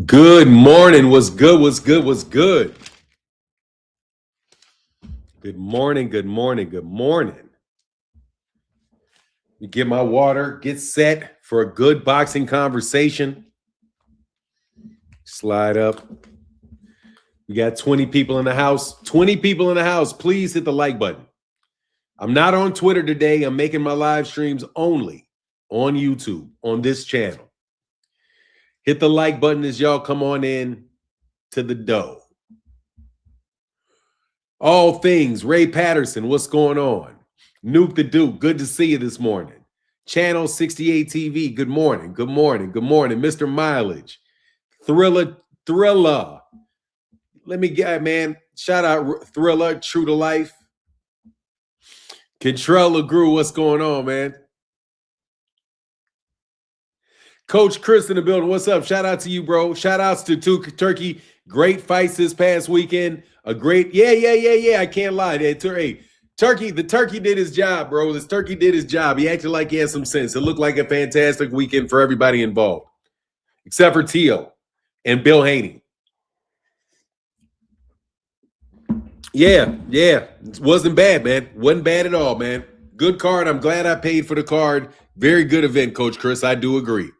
Good morning. What's good? What's good? What's good? Good morning. Good morning. Good morning. You get my water, get set for a good boxing conversation. Slide up. We got 20 people in the house. 20 people in the house. Please hit the like button. I'm not on Twitter today. I'm making my live streams only on YouTube, on this channel. Hit the like button as y'all come on in to the dough. All things, Ray Patterson, what's going on? Nuke the Duke, good to see you this morning. Channel 68 TV, good morning, good morning, good morning. Mr. Mileage, Thriller. Let me get, man, shout out Thriller, true to life. Control LaGrew, what's going on, man? Coach Chris in the building, what's up? Shout out to you, bro. Shout outs to Turkey. Great fights this past weekend. A great, yeah. I can't lie. Hey, the turkey did his job, bro. This turkey did his job. He acted like he had some sense. It looked like a fantastic weekend for everybody involved, except for Tio and Bill Haney. Yeah. It wasn't bad, man. Wasn't bad at all, man. Good card. I'm glad I paid for the card. Very good event, Coach Chris. I do agree.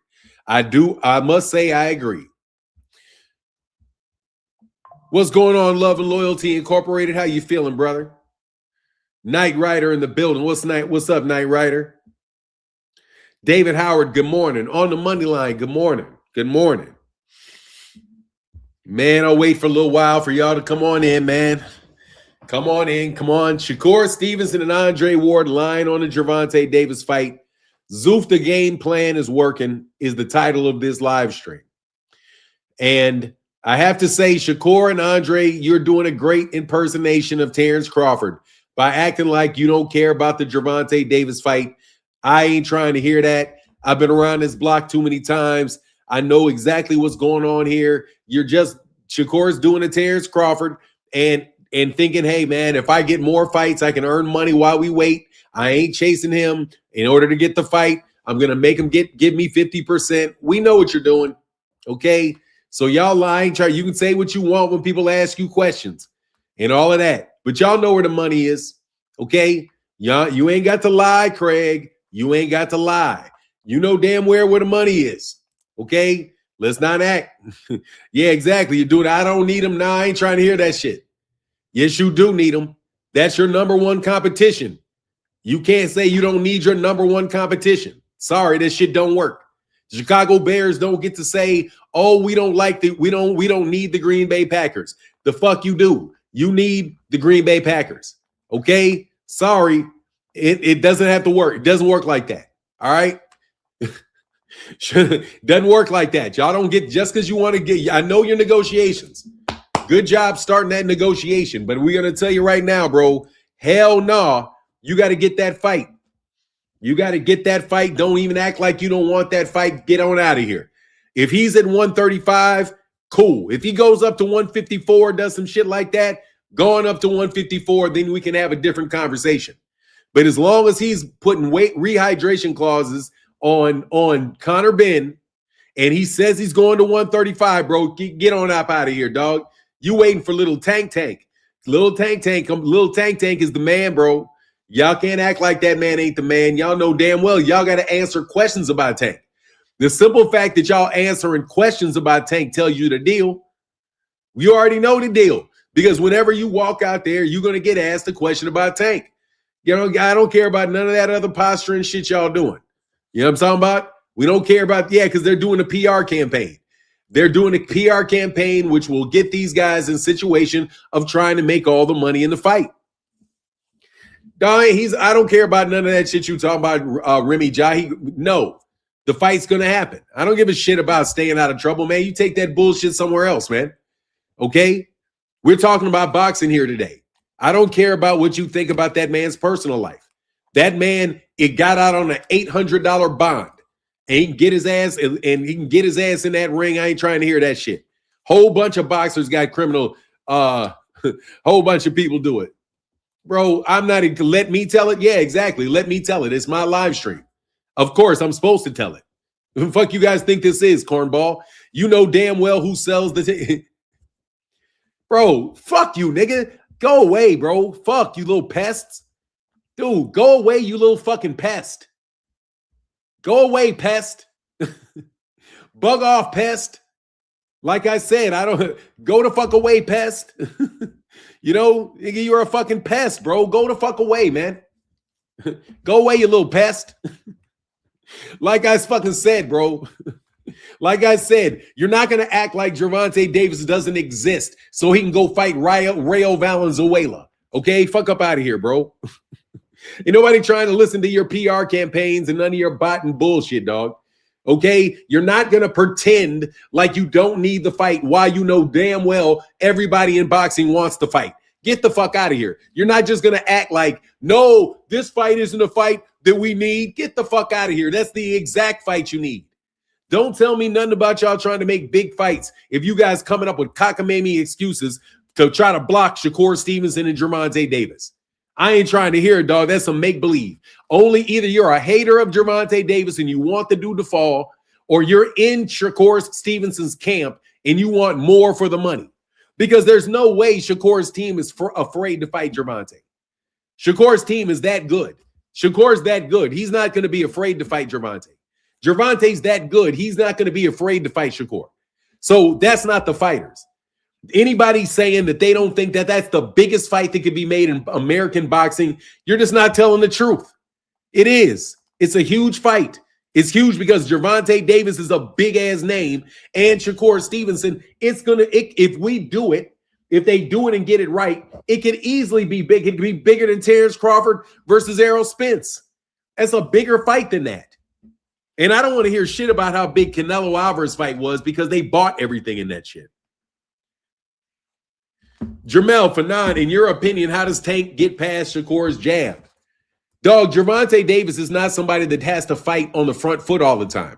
I must say I agree. What's going on, Love and Loyalty Incorporated? How you feeling, brother? Knight Rider in the building. What's up, Knight Rider? David Howard, good morning. On the money line, good morning. Good morning. Man, I'll wait for a little while for y'all to come on in, man. Come on in. Come on. Shakur, Stevenson, and Andre Ward lying on the Gervonta Davis fight. Zufta game plan is working is the title of this live stream. And I have to say, Shakur and Andre, you're doing a great impersonation of Terrence Crawford by acting like you don't care about the Gervonta Davis fight. I ain't trying to hear that. I've been around this block too many times. I know exactly what's going on here. Shakur's doing a Terrence Crawford and thinking, hey, man, if I get more fights, I can earn money while we wait. I ain't chasing him. In order to get the fight, I'm going to make him give me 50%. We know what you're doing, okay? So y'all lying. You can say what you want when people ask you questions and all of that. But y'all know where the money is, okay? You ain't got to lie, Craig. You ain't got to lie. You know damn well where the money is, okay? Let's not act. Yeah, exactly. You do it. I don't need him. Nah, I ain't trying to hear that shit. Yes, you do need him. That's your number one competition. You can't say you don't need your number one competition. Sorry, that shit don't work. The Chicago Bears don't get to say, oh, we don't need the Green Bay Packers. The fuck you do. You need the Green Bay Packers. Okay? Sorry. It doesn't have to work. It doesn't work like that. All right? Doesn't work like that. Y'all don't get just because you want to get. I know your negotiations. Good job starting that negotiation. But we're going to tell you right now, bro, hell no. You got to get that fight. You got to get that fight. Don't even act like you don't want that fight. Get on out of here. If he's at 135, cool. If he goes up to 154, does some shit like that, going up to 154, then we can have a different conversation. But as long as he's putting weight rehydration clauses on Conor Ben, and he says he's going to 135, bro, get on up out of here, dog. You waiting for little Tank. Little Tank is the man, bro. Y'all can't act like that man ain't the man. Y'all know damn well y'all got to answer questions about Tank. The simple fact that y'all answering questions about Tank tells you the deal. You already know the deal because whenever you walk out there, you're going to get asked a question about Tank. You know, I don't care about none of that other posturing shit y'all doing. You know what I'm talking about? We don't care about, because they're doing a PR campaign. They're doing a PR campaign which will get these guys in situation of trying to make all the money in the fight. I don't care about none of that shit you talking about, Remy Jahi. No, the fight's going to happen. I don't give a shit about staying out of trouble, man. You take that bullshit somewhere else, man. Okay? We're talking about boxing here today. I don't care about what you think about that man's personal life. That man, it got out on an $800 bond. And he can get his ass in that ring. I ain't trying to hear that shit. Whole bunch of boxers got criminal, whole bunch of people do it. Bro, I'm not even, let me tell it. Yeah, exactly. Let me tell it. It's my live stream. Of course, I'm supposed to tell it. Who the fuck you guys think this is, cornball? You know damn well who sells the bro, fuck you, nigga. Go away, bro. Fuck you, little pests. Dude, go away, you little fucking pest. Go away, pest. Bug off, pest. Like I said, I don't go the fuck away, pest. You know, you're a fucking pest, bro. Go the fuck away, man. Go away, you little pest. Like I fucking said, bro. Like I said, you're not going to act like Gervonta Davis doesn't exist so he can go fight Rayo Valenzuela. Okay? Fuck up out of here, bro. Ain't nobody trying to listen to your PR campaigns and none of your bot and bullshit, dog. Okay? You're not going to pretend like you don't need the fight while you know damn well everybody in boxing wants to fight. Get the fuck out of here. You're not just going to act like, no, this fight isn't a fight that we need. Get the fuck out of here. That's the exact fight you need. Don't tell me nothing about y'all trying to make big fights if you guys coming up with cockamamie excuses to try to block Shakur Stevenson and Gervonta Davis. I ain't trying to hear it, dog. That's some make-believe. Only either you're a hater of Gervonta Davis and you want the dude to fall, or you're in Shakur Stevenson's camp and you want more for the money. Because there's no way Shakur's team is afraid to fight Gervonta. Shakur's team is that good. Shakur's that good. He's not going to be afraid to fight Gervonta. Gervonta's that good. He's not going to be afraid to fight Shakur. So that's not the fighters. Anybody saying that they don't think that that's the biggest fight that could be made in American boxing, you're just not telling the truth. It is. It's a huge fight. It's huge because Gervonta Davis is a big-ass name, and Shakur Stevenson, if we do it, if they do it and get it right, it could easily be big. It could be bigger than Terrence Crawford versus Errol Spence. That's a bigger fight than that. And I don't want to hear shit about how big Canelo Alvarez fight was because they bought everything in that shit. Jermel Fanon, in your opinion, how does Tank get past Shakur's jab? Dog, Gervonta Davis is not somebody that has to fight on the front foot all the time.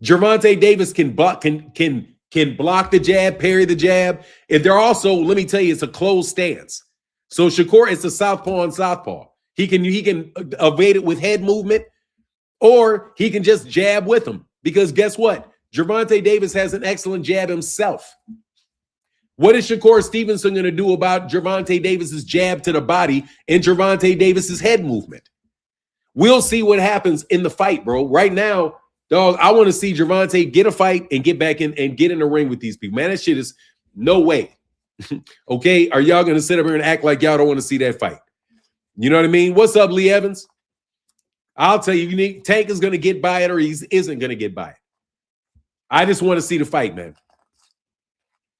Gervonta Davis can block the jab, parry the jab. And they're also, let me tell you, it's a closed stance. So Shakur, it's a southpaw on southpaw. He can evade it with head movement, or he can just jab with him. Because guess what? Gervonta Davis has an excellent jab himself. What is Shakur Stevenson going to do about Gervonta Davis's jab to the body and Gervonta Davis's head movement? We'll see what happens in the fight, bro. Right now, dog, I want to see Gervonta get a fight and get back in and get in the ring with these people. Man, that shit is no way. Okay? Are y'all going to sit up here and act like y'all don't want to see that fight? You know what I mean? What's up, Lee Evans? I'll tell you, Tank is going to get by it or he isn't going to get by it. I just want to see the fight, man.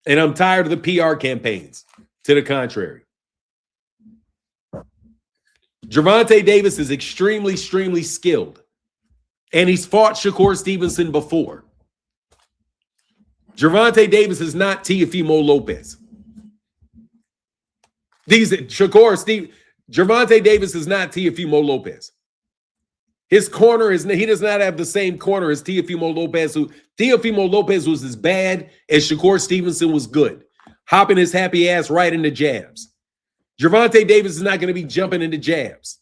And I'm tired of the PR campaigns. To the contrary. Gervonta Davis is extremely, extremely skilled. And he's fought Shakur Stevenson before. Gervonta Davis is not Teofimo Lopez. Gervonta Davis is not Teofimo Lopez. His corner he does not have the same corner as Teofimo Lopez. Teofimo Lopez was as bad as Shakur Stevenson was good, hopping his happy ass right into jabs. Gervonta Davis is not going to be jumping into jabs.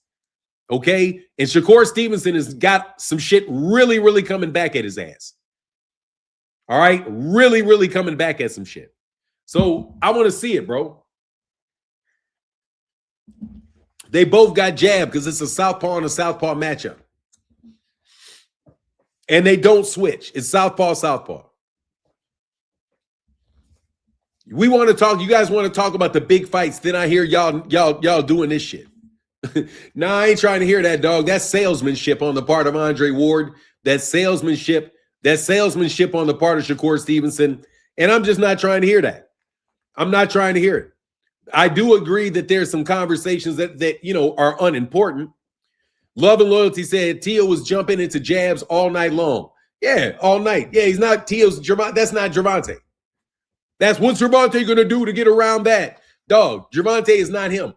Okay? And Shakur Stevenson has got some shit really, really coming back at his ass. All right? Really, really coming back at some shit. So I want to see it, bro. They both got jab because it's a southpaw and a southpaw matchup. And they don't switch. It's southpaw, southpaw. We want to talk. You guys want to talk about the big fights. Then I hear y'all doing this shit. Nah, I ain't trying to hear that, dog. That's salesmanship on the part of Andre Ward. That's salesmanship on the part of Shakur Stevenson. And I'm just not trying to hear that. I'm not trying to hear it. I do agree that there's some conversations that are unimportant. Love and Loyalty said Tio was jumping into jabs all night long. Yeah, all night. Yeah, he's not Tio's Gervonta. That's not Gervonta. That's what's Gervonta going to do to get around that. Dog, Gervonta is not him.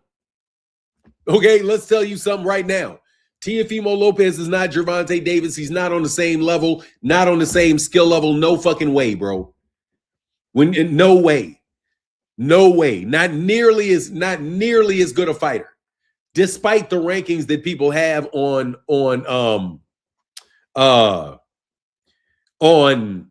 Okay, let's tell you something right now. Teofimo Lopez is not Gervonta Davis. He's not on the same level, not on the same skill level. No fucking way, bro. No way. No way. Not nearly as good a fighter. Despite the rankings that people have on on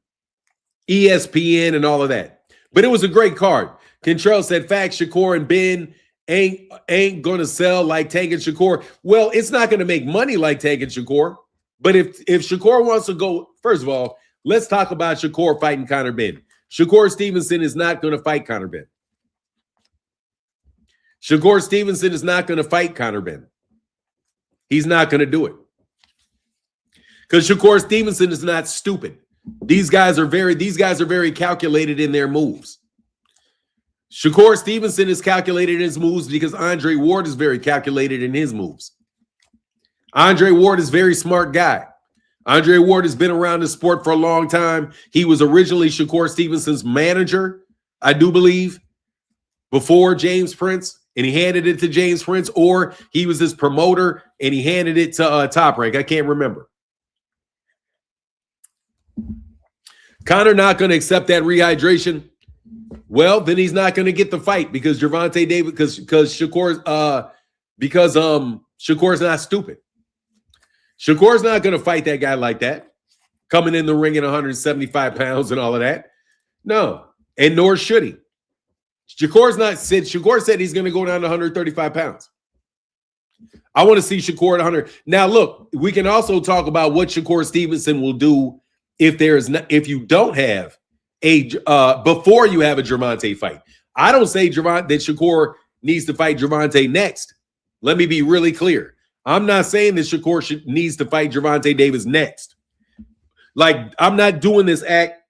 ESPN and all of that. But it was a great card. Kentrell said, facts, Shakur and Ben ain't going to sell like Tank and Shakur. Well, it's not going to make money like Tank and Shakur. But if Shakur wants to go, first of all, let's talk about Shakur fighting Conor Benn. Shakur Stevenson is not going to fight Conor Benn. Shakur Stevenson is not going to fight Conor Benn. He's not going to do it. Because Shakur Stevenson is not stupid. These guys are very calculated in their moves. Shakur Stevenson is calculated in his moves because Andre Ward is very calculated in his moves. Andre Ward is a very smart guy. Andre Ward has been around the sport for a long time. He was originally Shakur Stevenson's manager, I do believe, before James Prince, and he handed it to James Prince, or he was his promoter and he handed it to Top Rank. I can't remember. Conor not going to accept that rehydration. Well, then he's not going to get the fight because Gervonta Davis, because Shakur's not stupid. Shakur's not going to fight that guy like that, coming in the ring at 175 pounds and all of that. No, and nor should he. Shakur said he's going to go down to 135 pounds. I want to see Shakur at 100. Now, look, we can also talk about what Shakur Stevenson will do if you don't have before you have a Gervonta fight. I don't say that Shakur needs to fight Gervonta next. Let me be really clear. I'm not saying that Shakur needs to fight Gervonta Davis next. Like, I'm not doing this act.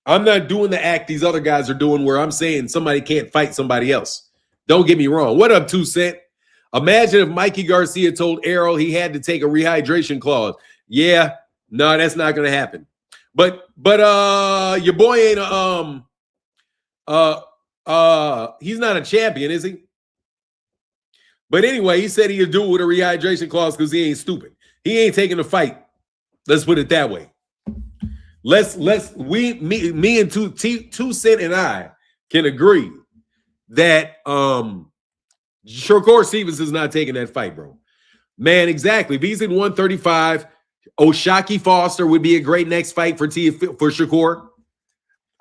I'm not doing the act these other guys are doing where I'm saying somebody can't fight somebody else. Don't get me wrong. What up, 2 Cent? Imagine if Mikey Garcia told Errol he had to take a rehydration clause. Yeah, no, that's not going to happen. But your boy ain't he's not a champion, is he? But anyway, he said he'd do it with a rehydration clause because he ain't stupid. He ain't taking the fight. Let's put it that way. Me and 2 Cent and I can agree that Shakur Stevens is not taking that fight, bro. Man, exactly. If he's in 135, O'Shaquie Foster would be a great next fight for Shakur.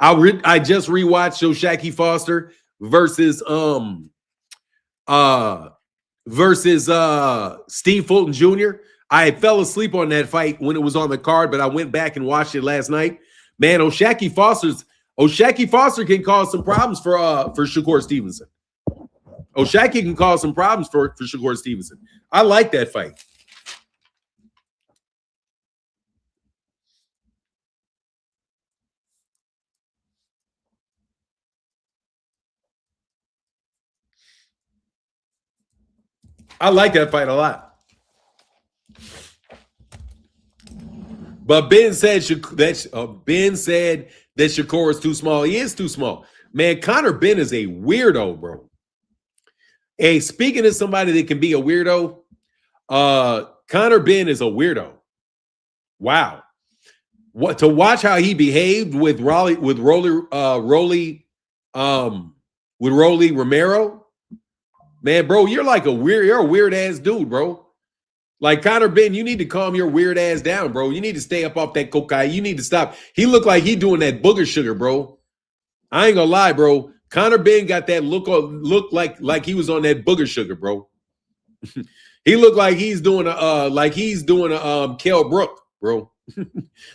I just rewatched O'Shaquie Foster versus Steve Fulton Jr. I fell asleep on that fight when it was on the card, but I went back and watched it last night. Man, O'Shaquie Foster can cause some problems for Shakur Stevenson. O'Shaquie can cause some problems for Shakur Stevenson. I like that fight. I like that fight a lot. But Ben said that Shakur is too small. He is too small. Man, Conor Benn is a weirdo, bro. Hey, speaking of somebody that can be a weirdo, Conor Benn is a weirdo. Wow. To watch how he behaved with Rolly Romero. Man, bro, you're a weird ass dude, bro. Like Conor Benn, you need to calm your weird ass down, bro. You need to stay up off that cocaine. You need to stop. He looked like he doing that booger sugar, bro. I ain't gonna lie, bro. Conor Benn got that look like he was on that booger sugar, bro. He looked like he's doing a Kell Brook, bro.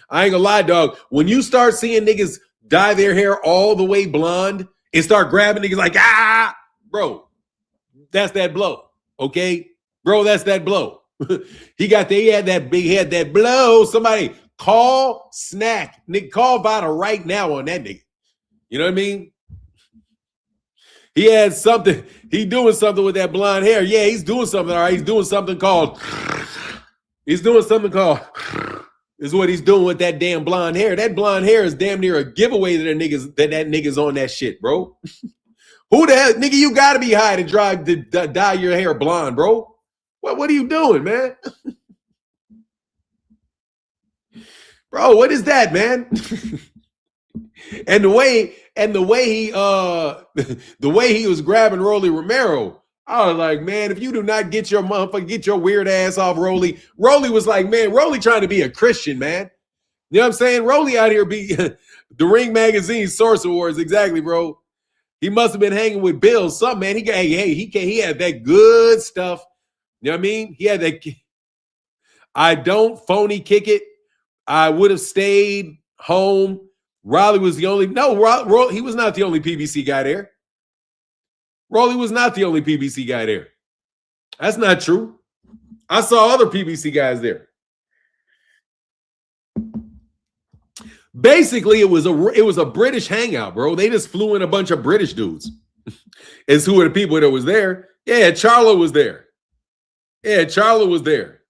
I ain't gonna lie, dog. When you start seeing niggas dye their hair all the way blonde and start grabbing niggas like bro, that's that blow, okay, bro, that's that blow. He had that blow. Somebody call Snack. Nick, call Vada right now on that nigga. You know what I mean? He had something. He doing something with that blonde hair. Yeah, he's doing something. All right, he's doing something called. Is what he's doing with that damn blonde hair. That blonde hair is damn near a giveaway to the niggas that niggas on that shit, bro. Who the hell, nigga? You gotta be high to dye your hair blonde, bro. What are you doing, man? Bro, what is that, man? And the way he was grabbing Rolly Romero, I was like, man, if you do not get your weird ass off Rolly was like, man, Rolly trying to be a Christian, man. You know what I'm saying? Rolly out here be the Ring Magazine Source Awards. Exactly, bro. He must have been hanging with Bill. Something, man. He had that good stuff. You know what I mean? He had that. I don't phony kick it. I would have stayed home. Raleigh was the only. No, he was not the only PBC guy there. Rolly was not the only PBC guy there. That's not true. I saw other PBC guys there. Basically, it was a British hangout, bro. They just flew in a bunch of British dudes. It's who were the people that was there. Yeah, Charlo was there. Yeah, Charlo was there.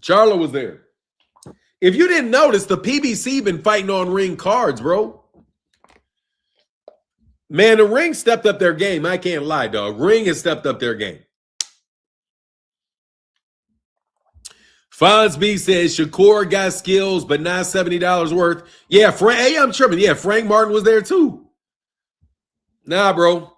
Charlo was there. If you didn't notice, the PBC been fighting on ring cards, bro. Man, the Ring stepped up their game. I can't lie, dog. Ring has stepped up their game. Fonzby says Shakur got skills, but not $70 worth. Yeah, hey, I'm tripping. Yeah, Frank Martin was there too. Nah, bro.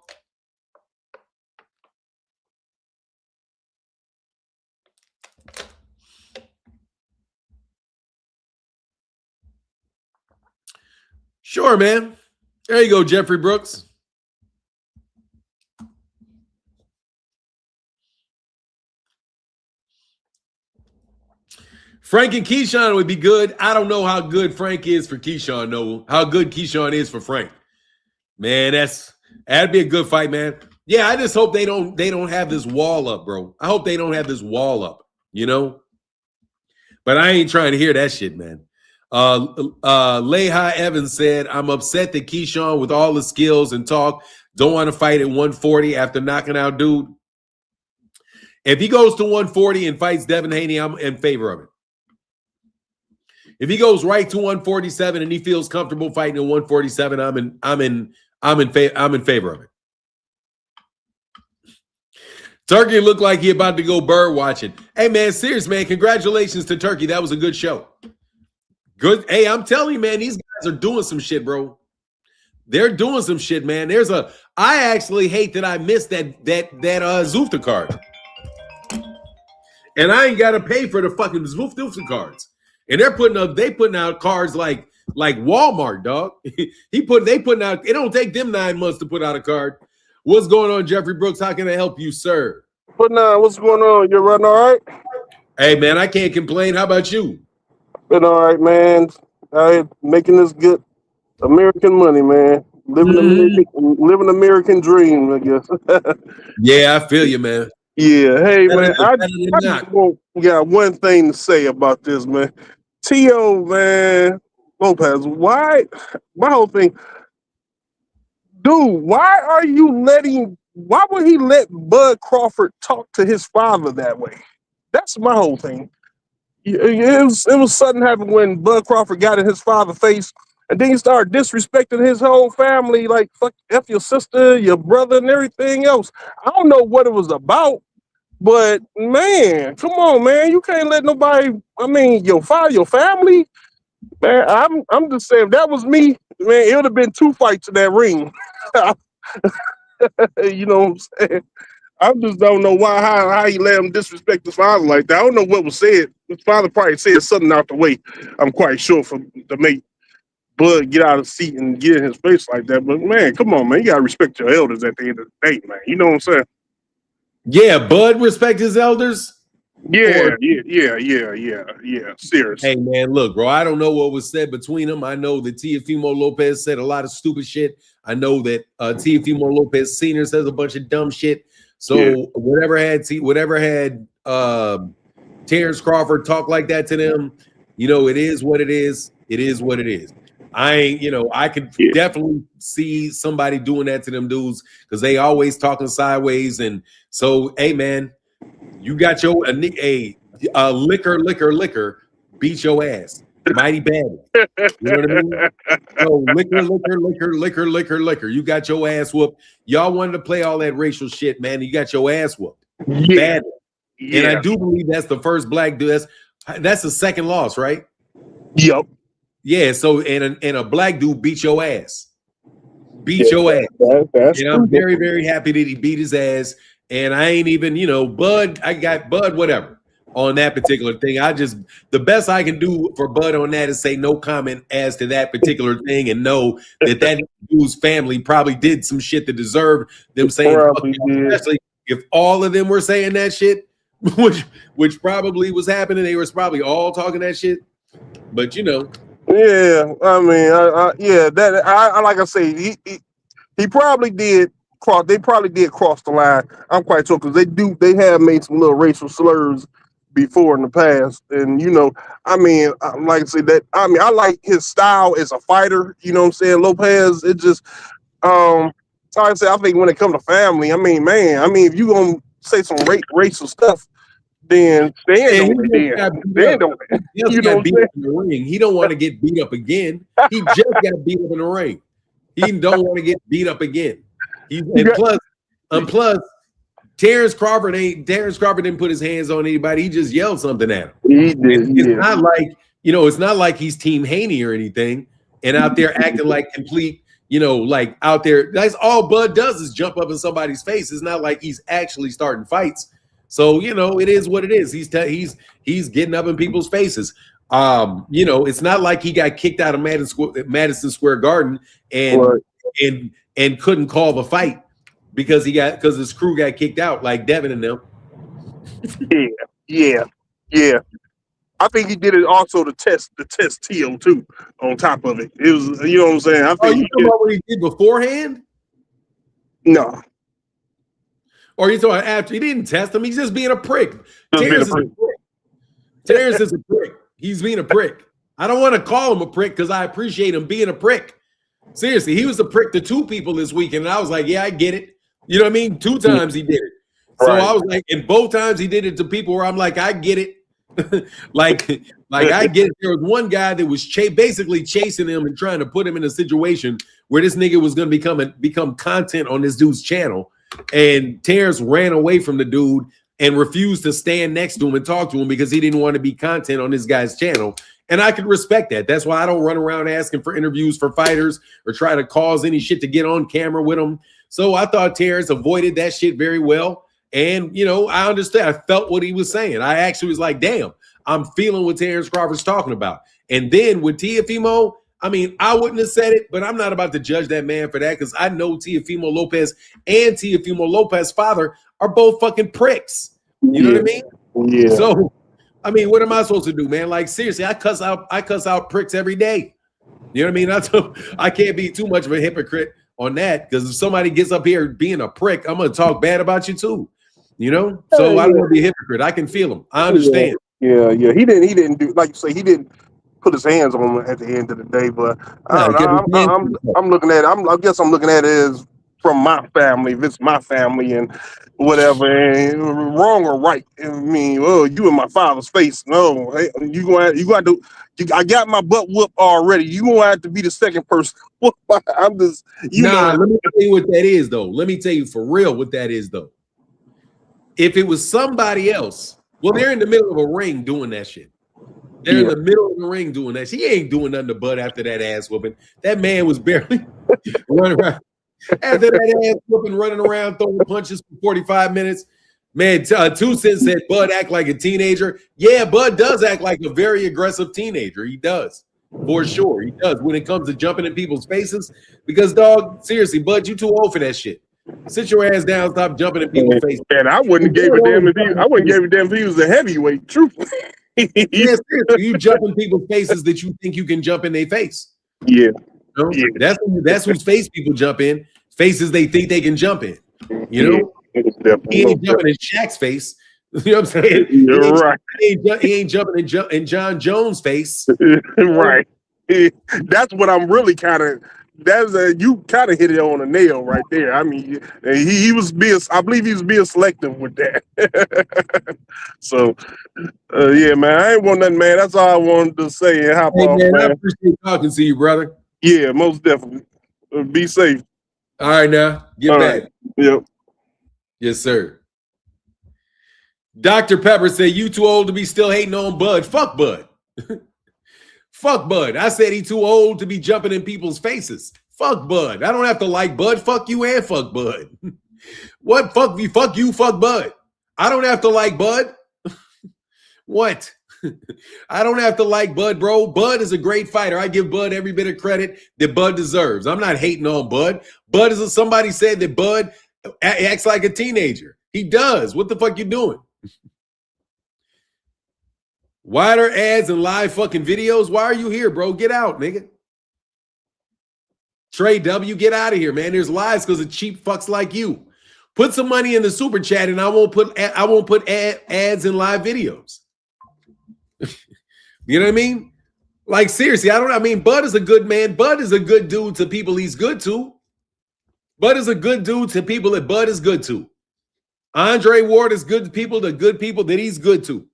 Sure, man. There you go, Jeffrey Brooks. Frank and Keyshawn would be good. I don't know how good Frank is for Keyshawn, though. How good Keyshawn is for Frank. Man, that'd be a good fight, man. Yeah, I just hope they don't have this wall up, bro. I hope they don't have this wall up, you know? But I ain't trying to hear that shit, man. Lehi Evans said, I'm upset that Keyshawn, with all the skills and talk, don't want to fight at 140 after knocking out dude. If he goes to 140 and fights Devin Haney, I'm in favor of it. If he goes right to 147 and he feels comfortable fighting at 147, I'm in favor of it. Turkey looked like he about to go bird watching. Hey man, serious man, congratulations to Turkey. That was a good show. Good. Hey, I'm telling you, man, these guys are doing some shit, bro. They're doing some shit, man. I actually hate that I missed that Zufta card. And I ain't got to pay for the fucking Zufta cards. And they're putting out cards like Walmart, dog. They putting out, it don't take them 9 months to put out a card. What's going on, Jeffrey Brooks? How can I help you, sir? What's going on? You running all right? Hey man, I can't complain. How about you? Been all right, man. Making this good American money, man. Living American dream, I guess. Yeah, I feel you, man. Yeah, hey man, I got one thing to say about this, man. T.O., man, Lopez, why? My whole thing, dude, why would he let Bud Crawford talk to his father that way? That's my whole thing. It was something happened when Bud Crawford got in his father's face, and then he started disrespecting his whole family, like fuck F your sister, your brother, and everything else. I don't know what it was about, but man, come on, man, you can't let nobody. I mean, your family, man. I'm just saying, if that was me, man, it would have been 2 fights in that ring. You know what I'm saying? I just don't know how he let him disrespect his father like that. I don't know what was said. His father probably said something out the way, I'm quite sure, to make Bud get out of the seat and get in his face like that. But man, come on, man, you gotta respect your elders at the end of the day, man. You know what I'm saying? Yeah, Bud respect his elders. Yeah. Seriously. Hey man, look, bro, I don't know what was said between them. I know that Teofimo Lopez said a lot of stupid shit. I know that Teofimo Lopez Sr. says a bunch of dumb shit. So whatever had Terrence Crawford talk like that to them, you know, it is what it is. It is what it is. I could definitely see somebody doing that to them dudes because they always talking sideways. And so, hey man, you got your liquor beat your ass mighty bad. You know what I mean? So liquor. You got your ass whooped. Y'all wanted to play all that racial shit, man. You got your ass whooped. Yeah. And I do believe that's the first black dude. That's the second loss, right? Yep. Yeah. So and a black dude beat your ass. Your ass. And I'm very, very happy that he beat his ass. And I ain't even, Bud, I got Bud, whatever. on that particular thing. The best I can do for Bud on that is say no comment as to that particular thing, and know that dude's family probably did some shit that deserved them saying, especially if all of them were saying that shit, which probably was happening. They was probably all talking that shit. But yeah, I mean, I like I say, he probably did cross. They probably did cross the line. I'm quite sure, because they have made some little racial slurs before in the past, and I mean, like I say that. I mean, I like his style as a fighter. You know what I'm saying? Lopez. It just, like I say, I think when it comes to family, I mean, man, I mean, if you gonna say some racial stuff, then stand on it. You know beat up in the ring. He don't want to get beat up again. He just got beat up in the ring. He don't want to get beat up again. Plus, Terrence Crawford didn't put his hands on anybody. He just yelled something at him. He did. It's not like it's not like he's Team Haney or anything, and out there acting like complete. Like out there, that's all Bud does is jump up in somebody's face. It's not like he's actually starting fights. So it is what it is. He's getting up in people's faces. It's not like he got kicked out of Madison Square Garden and couldn't call the fight because his crew got kicked out, like Devin and them. Yeah. I think he did it also to test Tio too. On top of it, it was what I'm saying. I think you talking about what he did beforehand? No. Or you talking after? He didn't test him. He's just being a prick. Terrence is a prick. He's being a prick. I don't want to call him a prick because I appreciate him being a prick. Seriously, he was a prick to two people this weekend, and I was like, yeah, I get it. You know what I mean? 2 times he did it. So I was like, and both times he did it to people where I'm like, I get it. like I get it. There was one guy that was basically chasing him and trying to put him in a situation where this nigga was going to become content on this dude's channel. And Terrence ran away from the dude and refused to stand next to him and talk to him because he didn't want to be content on this guy's channel. And I could respect that. That's why I don't run around asking for interviews for fighters or try to cause any shit to get on camera with them. So I thought Terrence avoided that shit very well. And, I understand. I felt what he was saying. I actually was like, damn, I'm feeling what Terrence Crawford's talking about. And then with Teofimo, I mean, I wouldn't have said it, but I'm not about to judge that man for that because I know Teofimo Lopez and Teofimo Lopez's father are both fucking pricks. You know what I mean? Yeah. So, I mean, what am I supposed to do, man? Like, seriously, I cuss out pricks every day. You know what I mean? I can't be too much of a hypocrite on that because if somebody gets up here being a prick, I'm going to talk bad about you too. So I don't want to be a hypocrite. I can feel him. I understand. Yeah. He didn't do, like you say, he didn't put his hands on him at the end of the day. But I'm looking at it. I guess I'm looking at it as from my family. If it's my family and whatever, and wrong or right. I mean, you in my father's face. No, hey, I got my butt whooped already. You gonna have to be the second person. I'm just, let me tell you what that is, though. Let me tell you for real what that is, though. If it was somebody else, well, they're in the middle of a ring doing that shit. They're in the middle of the ring doing that. She ain't doing nothing to Bud after that ass whooping. That man was barely running around. After that ass whooping, running around, throwing punches for 45 minutes. Man, 2 Cents said Bud act like a teenager. Yeah, Bud does act like a very aggressive teenager. He does. For sure. He does when it comes to jumping in people's faces. Because, dog, seriously, Bud, you too old for that shit. Sit your ass down, stop jumping in people's faces. And I wouldn't give a damn if he was a heavyweight. Truthfully. Yes, you jump in people's faces that you think you can jump in their face. Yeah. That's whose face people jump in. Faces they think they can jump in. He ain't jumping in Shaq's face. You know what I'm saying? You're right. He ain't jumping in John Jones' face. Right. That's what I'm really kind of. You kind of hit it on a nail right there. I mean, he was I believe he was being selective with that. So, yeah, man, I ain't want nothing, man. That's all I wanted to say. And hop off, man. I appreciate talking to you, brother. Yeah, most definitely. Be safe. All right, now get all back. Right. Yep. Yes, sir. Dr. Pepper said, "You too old to be still hating on Bud." Fuck Bud. Fuck Bud. I said he too old to be jumping in people's faces. Fuck Bud. I don't have to like Bud. Fuck you and fuck Bud. What? Fuck you. Fuck Bud. I don't have to like Bud. What? I don't have to like Bud, bro. Bud is a great fighter. I give Bud every bit of credit that Bud deserves. I'm not hating on Bud. Bud is somebody said that Bud acts like a teenager. He does. What the fuck you doing? Wider ads and live fucking videos. Why are you here, bro? Get out, nigga. Trey W, get out of here, man. There's lies because of cheap fucks like you. Put some money in the super chat, and I won't put ads in live videos. You know what I mean? Like, seriously, I mean, Bud is a good man. Bud is a good dude to people he's good to. Bud is a good dude to people that Bud is good to. Andre Ward is good to people, the good people that he's good to.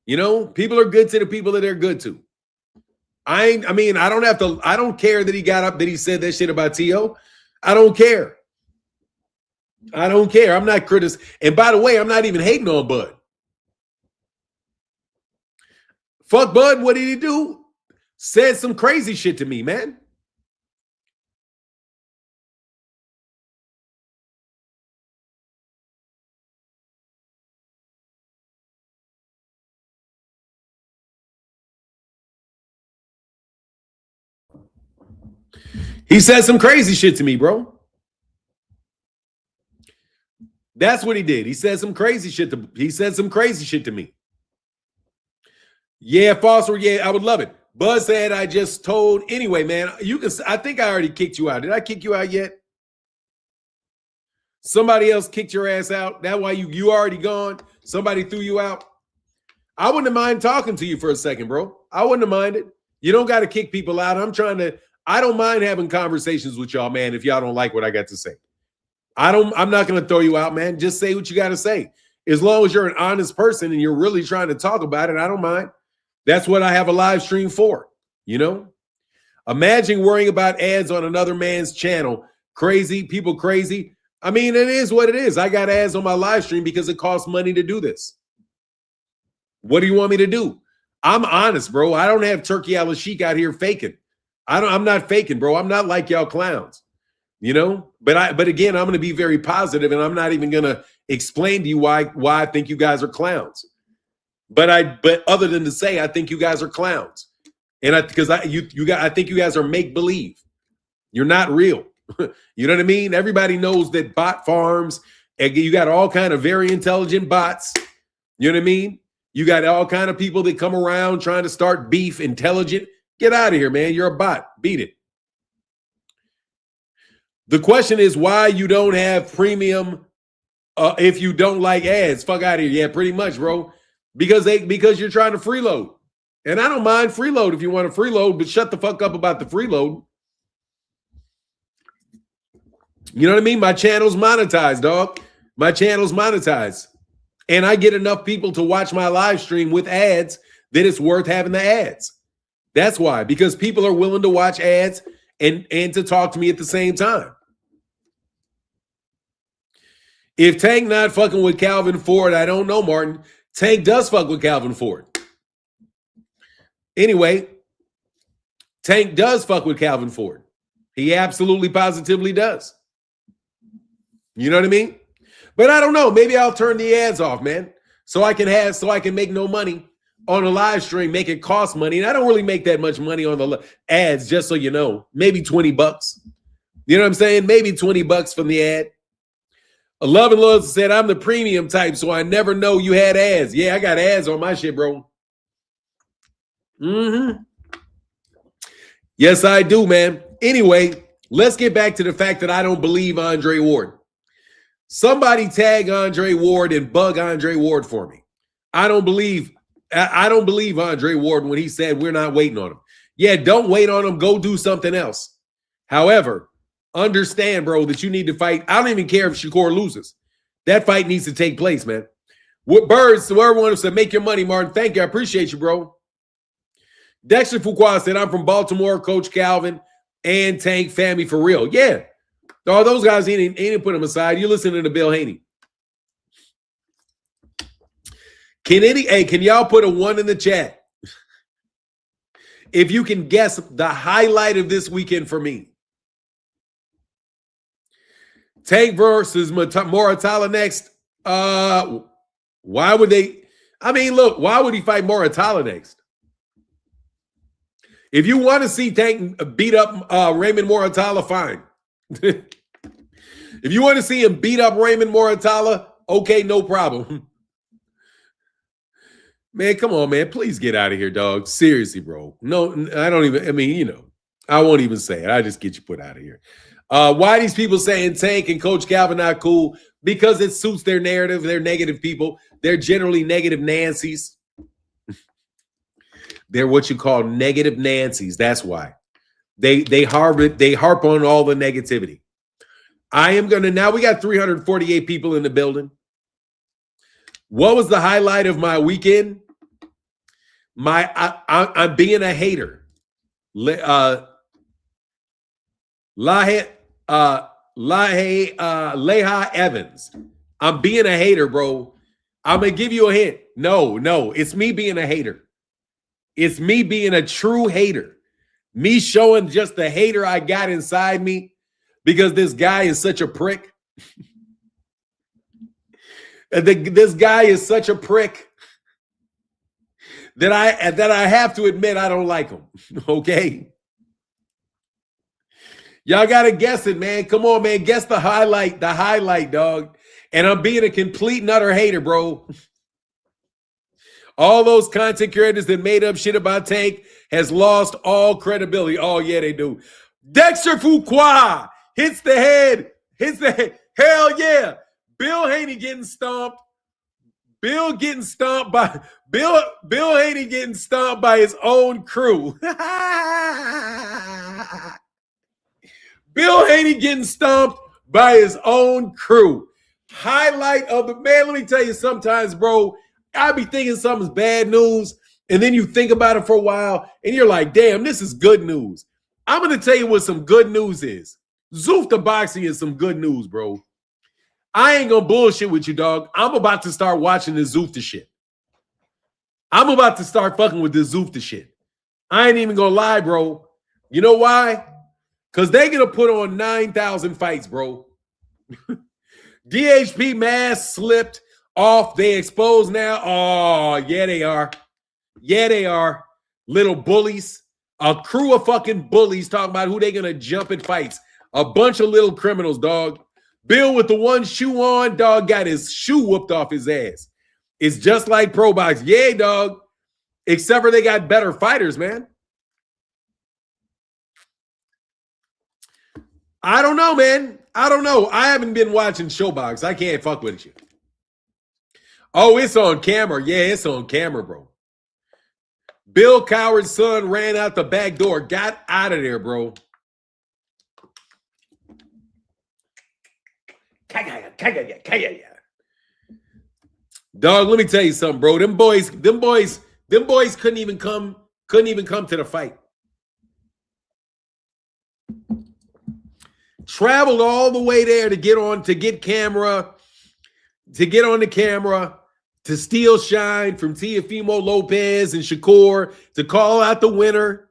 You know, people are good to the people that they're good to. I don't care that he got up, that he said that shit about T.O. I don't care. I don't care. I'm not criticizing. And by the way, I'm not even hating on Bud. Fuck Bud, what did he do? Said some crazy shit to me, man. He said some crazy shit to me, bro. That's what he did. He said some crazy shit to me. Yeah, Foster, yeah, I would love it. Buzz said I just told anyway, man. I think I already kicked you out. Did I kick you out yet? Somebody else kicked your ass out. That's why you already gone. Somebody threw you out. I wouldn't have mind talking to you for a second, bro. I wouldn't have minded. You don't got to kick people out. I don't mind having conversations with y'all, man, if y'all don't like what I got to say. I'm not going to throw you out, man. Just say what you got to say. As long as you're an honest person and you're really trying to talk about it, I don't mind. That's what I have a live stream for, you know? Imagine worrying about ads on another man's channel. Crazy, people crazy. I mean, it is what it is. I got ads on my live stream because it costs money to do this. What do you want me to do? I'm honest, bro. I don't have Turkey al-Sheikh out here faking. I'm not faking, bro. I'm not like y'all clowns, you know? But again, I'm going to be very positive, and I'm not even going to explain to you why I think you guys are clowns. But other than to say, I think you guys are clowns, and I think you guys are make believe. You're not real. You know what I mean? Everybody knows that bot farms. You got all kind of very intelligent bots. You know what I mean? You got all kind of people that come around trying to start beef. Intelligent. Get out of here, man. You're a bot. Beat it. The question is why you don't have premium if you don't like ads. Fuck out of here. Yeah, pretty much, bro. Because you're trying to freeload. And I don't mind freeload if you want to freeload, but shut the fuck up about the freeload. You know what I mean? My channel's monetized, dog. My channel's monetized. And I get enough people to watch my live stream with ads that it's worth having the ads. That's why. Because people are willing to watch ads and to talk to me at the same time. If Tank not fucking with Calvin Ford, I don't know, Martin. Tank does fuck with Calvin Ford. Anyway, Tank does fuck with Calvin Ford. He absolutely positively does. You know what I mean? But I don't know. Maybe I'll turn the ads off, man. So I can make no money on a live stream, make it cost money. And I don't really make that much money on the ads, just so you know. Maybe $20. You know what I'm saying? Maybe $20 from the ad. Love and Loyalty said, I'm the premium type, so I never know you had ads. Yeah, I got ads on my shit, bro. Yes, I do, man. Anyway, let's get back to the fact that I don't believe Andre Ward. Somebody tag Andre Ward and bug Andre Ward for me. I don't believe Andre Ward when he said we're not waiting on him. Yeah, don't wait on him. Go do something else. However, understand, bro, that you need to fight. I don't even care if Shakur loses. That fight needs to take place, man. What Birds, so everyone said, make your money, Martin. Thank you. I appreciate you, bro. Dexter Fuqua said, I'm from Baltimore, Coach Calvin and Tank family for real. Yeah. All those guys, he didn't put them aside. You listening to Bill Haney. Can y'all put a 1 in the chat? If you can guess the highlight of this weekend for me. Tank versus Moratala next. Why would they? I mean, look, why would he fight Moratala next? If you want to see Tank beat up Raymond Moratala, fine. If you want to see him beat up Raymond Moratala, okay, no problem. Man, come on, man. Please get out of here, dog. Seriously, bro. No, I don't even, I mean, you know, I won't even say it. I just get you put out of here. Why these people saying Tank and Coach Calvin not cool? Because it suits their narrative. They're negative people. They're generally negative Nancys. They're what you call negative Nancys. That's why. They harp on all the negativity. I am going to, now we got 348 people in the building. What was the highlight of my weekend? I'm being a hater. Leha Evans. I'm being a hater, bro. I'm going to give you a hint. No, it's me being a hater. It's me being a true hater. Me showing just the hater I got inside me because this guy is such a prick. This guy is such a prick that I have to admit I don't like him. Okay? Y'all got to guess it, man. Come on, man. Guess the highlight, dog. And I'm being a complete and utter hater, bro. All those content creators that made up shit about Tank has lost all credibility. Oh, yeah, they do. Dexter Fuqua hits the head. Hell yeah. Bill Haney getting stomped. Bill Haney getting stomped by his own crew. Bill Haney getting stomped by his own crew. Highlight of the man. Let me tell you, sometimes, bro, I be thinking something's bad news, and then you think about it for a while, and you're like, damn, this is good news. I'm going to tell you what some good news is. Zufta boxing is some good news, bro. I ain't going to bullshit with you, dog. I'm about to start watching the Zufta shit. I'm about to start fucking with the Zufta shit. I ain't even going to lie, bro. You know why? Because they're going to put on 9,000 fights, bro. DHP mask slipped off. They exposed now. Oh, yeah, they are. Yeah, they are. Little bullies. A crew of fucking bullies talking about who they going to jump at fights. A bunch of little criminals, dog. Bill with the one shoe on, dog, got his shoe whooped off his ass. It's just like Pro Box. Yeah, dog. Except for they got better fighters, man. I don't know, man. I don't know. I haven't been watching Showbox. I can't fuck with you. Oh, it's on camera. Yeah, it's on camera, bro. Bill Coward's son ran out the back door. Got out of there, bro. Dog, let me tell you something, bro. Them boys couldn't even come to the fight. Traveled all the way there to get on the camera, to steal shine from Teofimo Lopez and Shakur, to call out the winner.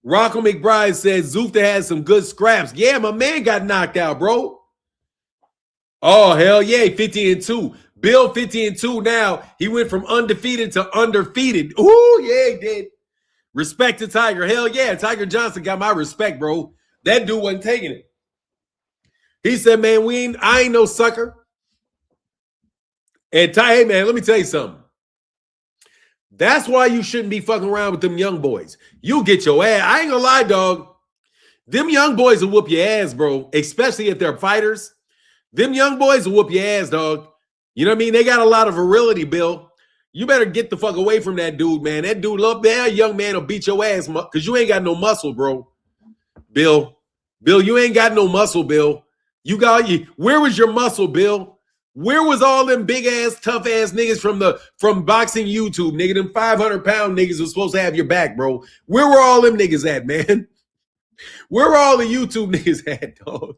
Rocco McBride says Zufta has some good scraps. Yeah, my man got knocked out, bro. Oh, hell yeah, 50-2. Bill 50-2 now. He went from undefeated to undefeated. Ooh, yeah, he did. Respect to Tiger. Hell yeah, Tiger Johnson got my respect, bro. That dude wasn't taking it. He said, man, I ain't no sucker. And hey, man, let me tell you something. That's why you shouldn't be fucking around with them young boys. You'll get your ass. I ain't gonna lie, dog. Them young boys will whoop your ass, bro. Especially if they're fighters. Them young boys will whoop your ass, dog. You know what I mean? They got a lot of virility, Bill. You better get the fuck away from that dude, man. That dude, that young man will beat your ass because you ain't got no muscle, bro. Bill, you ain't got no muscle, Bill. Where was your muscle, Bill? Where was all them big ass, tough ass niggas from boxing YouTube, nigga? Them 500-pound niggas was supposed to have your back, bro. Where were all them niggas at, man? Where were all the YouTube niggas at, dog?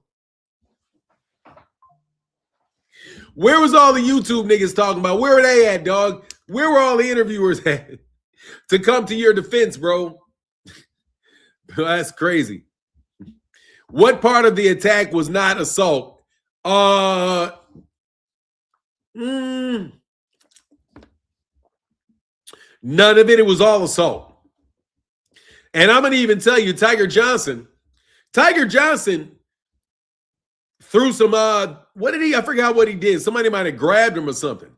Where was all the YouTube niggas talking about? Where were they at, dog? Where were all the interviewers at to come to your defense, bro? That's crazy. What part of the attack was not assault? None of it. It was all assault. And I'm going to even tell you, Tiger Johnson threw some, I forgot what he did. Somebody might have grabbed him or something.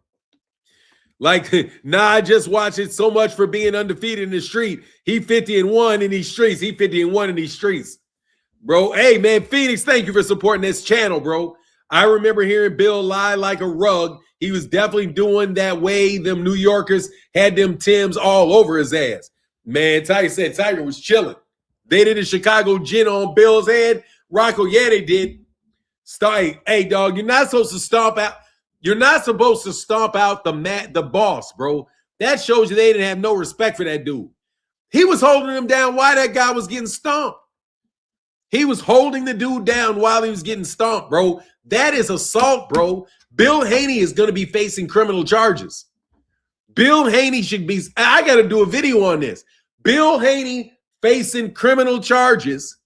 Like, I just watch it so much for being undefeated in the street. He 50-1 in these streets. He 50-1 in these streets. Bro, hey, man, Phoenix, thank you for supporting this channel, bro. I remember hearing Bill lie like a rug. He was definitely doing that way. Them New Yorkers had them Timbs all over his ass. Man, Tiger said Tiger was chilling. They did a Chicago gin on Bill's head. Rocco, yeah, they did. Hey, dog, you're not supposed to stomp out. You're not supposed to stomp out the boss, bro. That shows you they didn't have no respect for that dude. He was holding him down while that guy was getting stomped. He was holding the dude down while he was getting stomped, bro. That is assault, bro. Bill Haney is going to be facing criminal charges. Bill Haney should be, I got to do a video on this. Bill Haney facing criminal charges.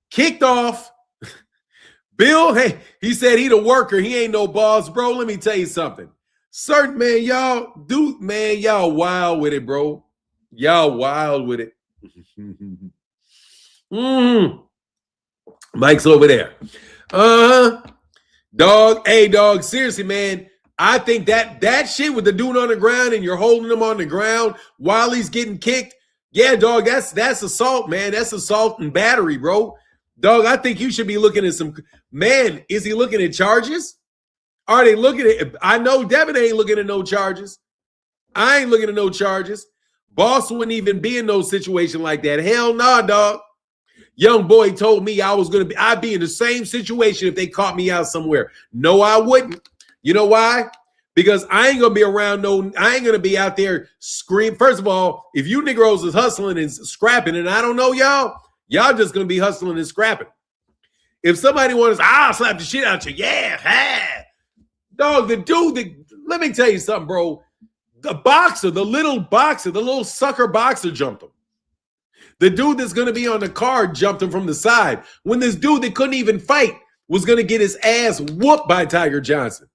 Kicked off. Bill Haney, he said he the worker. He ain't no boss, bro. Let me tell you something. Certain, man, y'all wild with it, bro. Y'all wild with it. Mike's over there. Dog. Hey, dog. Seriously, man. I think that shit with the dude on the ground and you're holding him on the ground while he's getting kicked. Yeah, dog. That's assault, man. That's assault and battery, bro. Dog, I think you should be looking at some. Man, is he looking at charges? Are they looking at? I know Devin ain't looking at no charges. I ain't looking at no charges. Boss wouldn't even be in no situation like that. Hell nah, dog. Young boy told me I'd be in the same situation if they caught me out somewhere. No, I wouldn't. You know why? Because I ain't gonna be around I ain't gonna be out there screaming. First of all, if you Negroes is hustling and scrapping, and I don't know y'all just gonna be hustling and scrapping. If somebody wants, I'll slap the shit out you. Yeah, ha. Dog, the dude, let me tell you something, bro. The little sucker boxer jumped him. The dude that's going to be on the card jumped him from the side. When this dude that couldn't even fight was going to get his ass whooped by Tiger Johnson.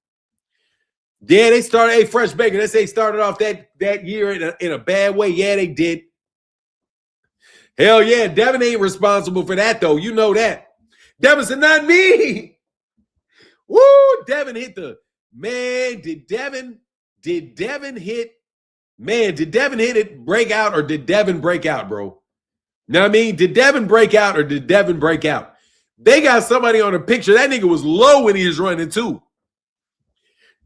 Yeah, they started, Fresh Bacon, they say started off that year in a bad way. Yeah, they did. Hell yeah, Devin ain't responsible for that, though. You know that. Devin said, not me. Woo, Devin hit did Devin hit it break out, or did Devin break out, bro? Know what I mean? Did Devin break out, or did Devin break out? They got somebody on a picture. That nigga was low when he was running too.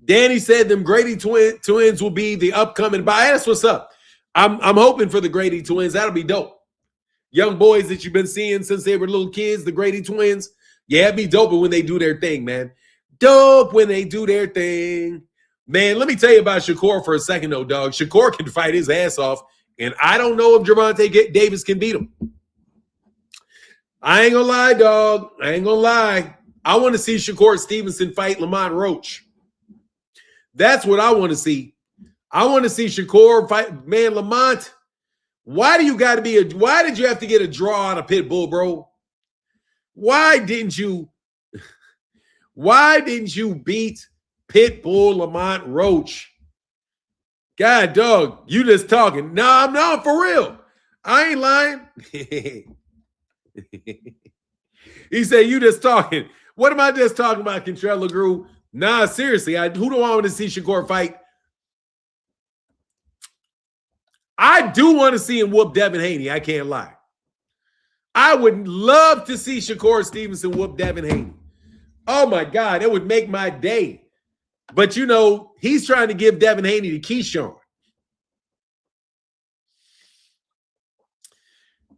Danny said them Grady twins will be the upcoming buy. That's what's up. I'm hoping for the Grady twins. That'll be dope. Young boys that you've been seeing since they were little kids, the Grady twins. Yeah, it'd be dope when they do their thing, man. Dope when they do their thing. Man, let me tell you about Shakur for a second, though, dog. Shakur can fight his ass off, and I don't know if Gervonta Davis can beat him. I ain't gonna lie, dog. I ain't gonna lie. I want to see Shakur Stevenson fight Lamont Roach. That's what I want to see. I want to see Shakur fight. Man, Lamont, why did you have to get a draw out of Pitbull, bro? Why didn't you beat Pitbull Lamont Roach? God, dog, you just talking. Nah, I'm not for real. I ain't lying. He said, you just talking. What am I just talking about, Contrell LeGroux? Nah, seriously, who do I want to see Shakur fight? I do want to see him whoop Devin Haney. I can't lie. I would love to see Shakur Stevenson whoop Devin Haney. Oh, my God, that would make my day. But, you know, he's trying to give Devin Haney to Keyshawn.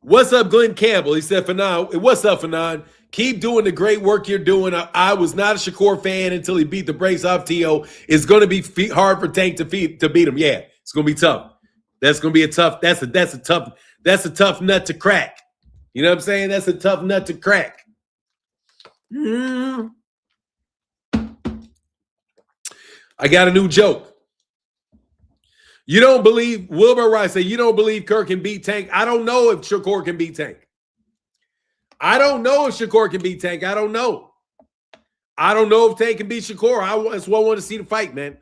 What's up, Glenn Campbell? He said, Fanon, what's up, Fanon? Keep doing the great work you're doing. I was not a Shakur fan until he beat the brakes off T.O. It's going to be hard for Tank to beat him. Yeah, it's going to be tough. That's going to be that's a tough nut to crack. You know what I'm saying? That's a tough nut to crack. I got a new joke. You don't believe, Wilbur Rice said, you don't believe Kirk can beat Tank? I don't know if Shakur can beat Tank. I don't know if Shakur can beat Tank. I don't know. I don't know if Tank can beat Shakur. That's why I want to see the fight, man.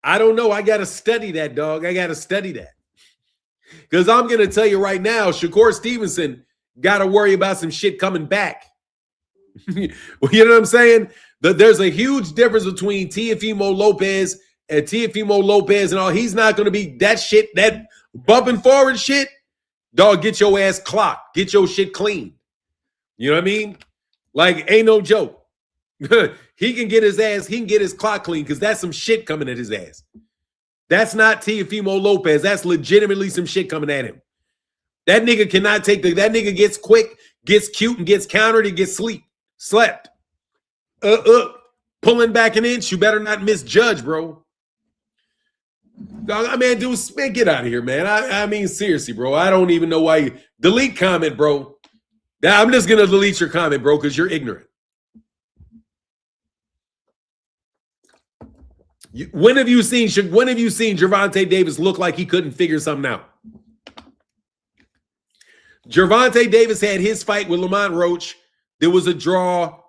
I don't know. I got to study that, dog. I got to study that. Because I'm going to tell you right now, Shakur Stevenson got to worry about some shit coming back. You know what I'm saying? There's a huge difference between Teofimo Lopez and all. He's not going to be that shit, that bumping forward shit. Dog, get your ass clocked. Get your shit clean. You know what I mean? Like, ain't no joke. He can get his clock clean because that's some shit coming at his ass. That's not Teofimo Lopez. That's legitimately some shit coming at him. That nigga cannot take that nigga gets quick, gets cute, and gets countered and gets slept. Pulling back an inch, you better not misjudge, bro. Dog, man, dude, get out of here, man. I mean, seriously, bro. I don't even know why you delete comment, bro. I'm just gonna delete your comment, bro, because you're ignorant. When have you seen Gervonta Davis look like he couldn't figure something out? Gervonta Davis had his fight with Lamont Roach. There was a draw.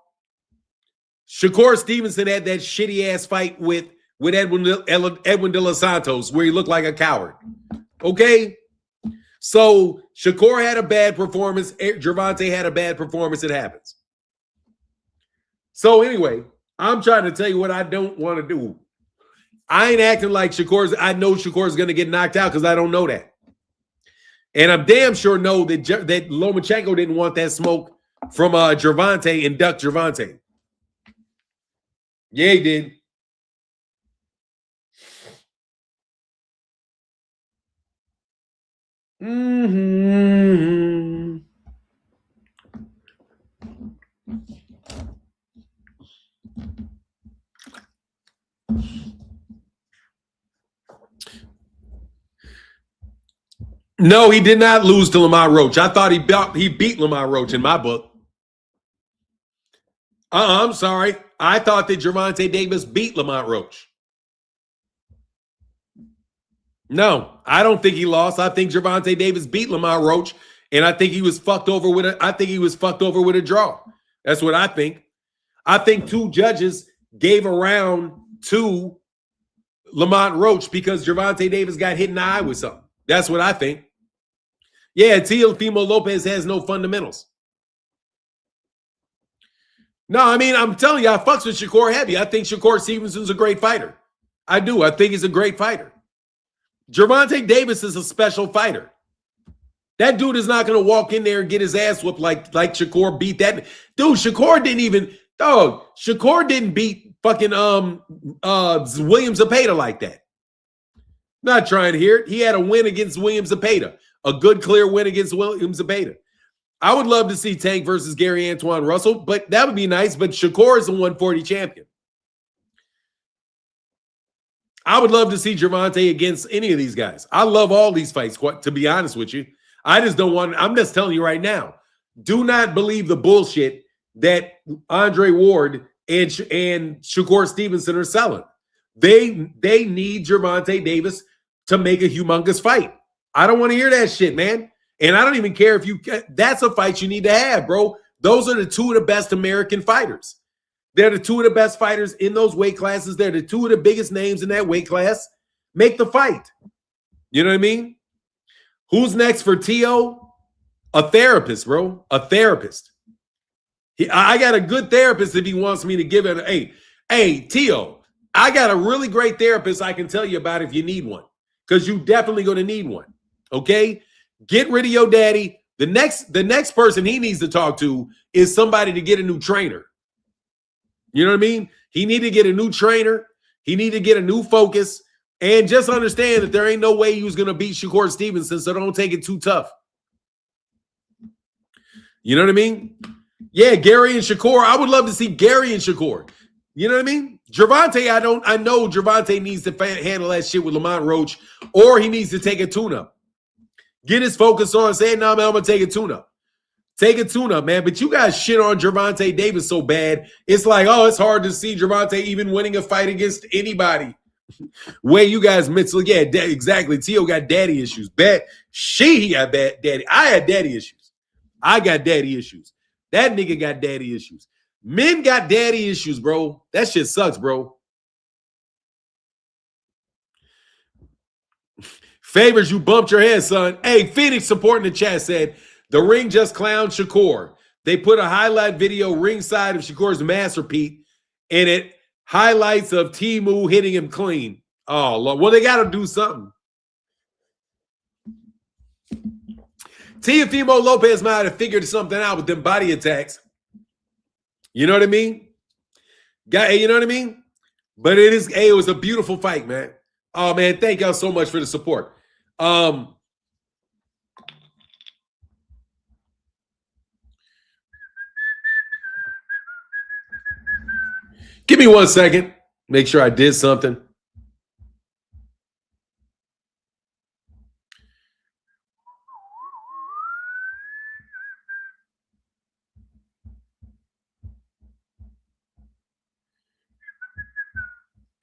Shakur Stevenson had that shitty ass fight with Edwin De Los Santos, where he looked like a coward. Okay? So Shakur had a bad performance. Gervonta had a bad performance. It happens. So anyway, I'm trying to tell you what I don't want to do. I ain't acting like I know Shakur's going to get knocked out because I don't know that. And I'm damn sure know that Lomachenko didn't want that smoke from Gervonta and ducked Gervonta. Yeah, he did. Mm-hmm. No, he did not lose to Lamont Roach. I thought he beat Lamont Roach in my book. I'm sorry. I thought that Gervonta Davis beat Lamont Roach. No, I don't think he lost. I think Gervonta Davis beat Lamont Roach, and I think he was fucked over with a draw. That's what I think. I think two judges gave a round to Lamont Roach because Gervonta Davis got hit in the eye with something. That's what I think. Yeah, Teofimo Lopez has no fundamentals. No, I mean, I'm telling you, I fucks with Shakur heavy. I think Shakur Stevenson's a great fighter. I do. I think he's a great fighter. Gervonta Davis is a special fighter. That dude is not going to walk in there and get his ass whooped like Shakur beat that. Dude, Shakur didn't beat fucking William Zepeda like that. Not trying to hear it. He had a win against William Zepeda. A good, clear win against William Zepeda. I would love to see Tank versus Gary Antoine Russell, but that would be nice. But Shakur is a 140 champion. I would love to see Gervonta against any of these guys. I love all these fights, to be honest with you. I just don't want – I'm just telling you right now. Do not believe the bullshit that Andre Ward and Shakur Stevenson are selling. They need Gervonta Davis to make a humongous fight. I don't want to hear that shit, man. And I don't even care if that's a fight you need to have, bro. Those are the two of the best American fighters. They're the two of the best fighters in those weight classes. They're the two of the biggest names in that weight class. Make the fight. You know what I mean? Who's next for Tio? A therapist, bro. A therapist. I got a good therapist if he wants me to give it. Hey, Tio, I got a really great therapist I can tell you about if you need one. Because you're definitely going to need one. Okay? Get rid of your daddy. The next person he needs to talk to is somebody to get a new trainer. You know what I mean? He need to get a new trainer. He need to get a new focus. And just understand that there ain't no way he was going to beat Shakur Stevenson, so don't take it too tough. You know what I mean? Yeah, Gary and Shakur. I would love to see Gary and Shakur. You know what I mean? Gervonta, I know Gervonta needs to handle that shit with Lamont Roach, or he needs to take a tune-up. Get his focus on saying, no, man, I'm going to take a tune-up. Take a tune-up, man. But you guys shit on Gervonta Davis so bad, it's like, oh, it's hard to see Gervonta even winning a fight against anybody. Way you guys mentally, yeah, exactly. Tio got daddy issues. He got bad daddy. I had daddy issues. I got daddy issues. That nigga got daddy issues. Men got daddy issues, bro. That shit sucks, bro. Favors, you bumped your head, son. Hey, Phoenix support in the chat said, the ring just clowned Shakur. They put a highlight video ringside of Shakur's masterpiece, and it highlights of Timu hitting him clean. Oh, Lord. Well, they got to do something. Teofimo Lopez might have figured something out with them body attacks. You know what I mean? You know what I mean? But it was a beautiful fight, man. Oh, man, thank y'all so much for the support. Give me 1 second. Make sure I did something.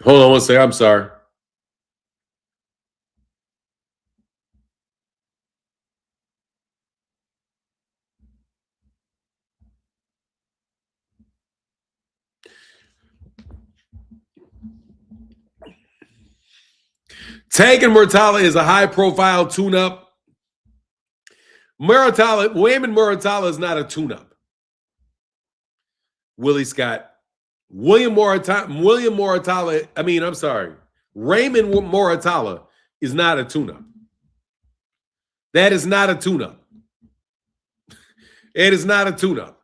Hold on 1 second. I'm sorry. Tank and Muratalla is a high-profile tune-up. Wayman Muratalla is not a tune-up. Willie Scott. Raymond Muratalla is not a tune-up. That is not a tune-up. It is not a tune-up.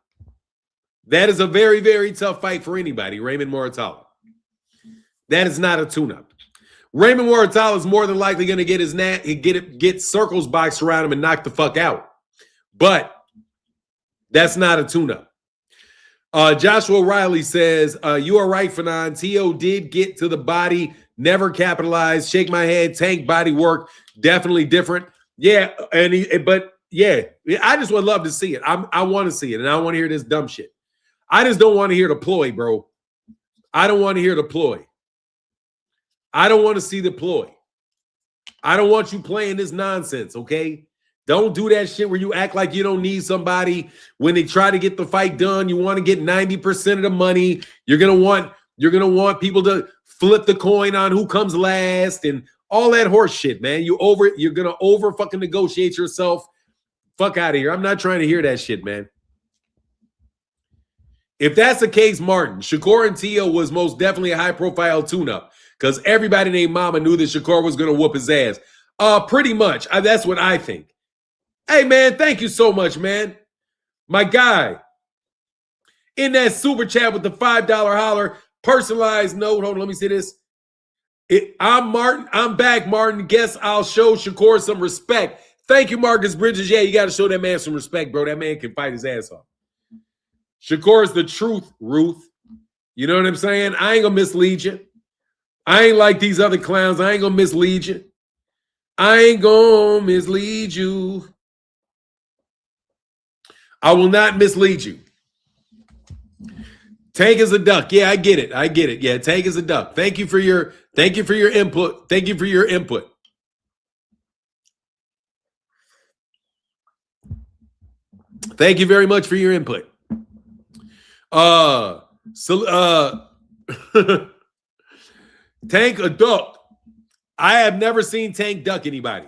That is a very, very tough fight for anybody, Raymond Muratalla. That is not a tune-up. Raymond Muratalla is more than likely going to get circles boxed around him and knock the fuck out. But that's not a tune-up. Joshua Riley says, you are right, Fanon. T.O. did get to the body, never capitalized. Shake my head. Tank body work, definitely different. Yeah, but I just would love to see it. I want to see it, and I want to hear this dumb shit. I just don't want to hear the ploy, bro. I don't want to hear the ploy. I don't want to see the ploy. I don't want you playing this nonsense, okay? Don't do that shit where you act like you don't need somebody. When they try to get the fight done, you want to get 90% of the money. You're gonna want people to flip the coin on who comes last and all that horse shit, man. You're gonna over fucking negotiate yourself. Fuck out of here. I'm not trying to hear that shit, man. If that's the case, Martin, Shakur and Tio was most definitely a high-profile tune-up. Because everybody named Mama knew that Shakur was going to whoop his ass. Pretty much. That's what I think. Hey, man, thank you so much, man. My guy. In that super chat with the $5 holler, personalized note. Hold on, let me see this. I'm Martin. I'm back, Martin. Guess I'll show Shakur some respect. Thank you, Marcus Bridges. Yeah, you got to show that man some respect, bro. That man can fight his ass off. Shakur is the truth, Ruth. You know what I'm saying? I ain't going to mislead you. I ain't like these other clowns. I ain't going to mislead you. I ain't going to mislead you. I will not mislead you. Tank is a duck. Yeah, I get it. I get it. Yeah, Tank is a duck. Thank you for your input. Thank you for your input. Thank you very much for your input. Tank a duck. I have never seen Tank duck anybody.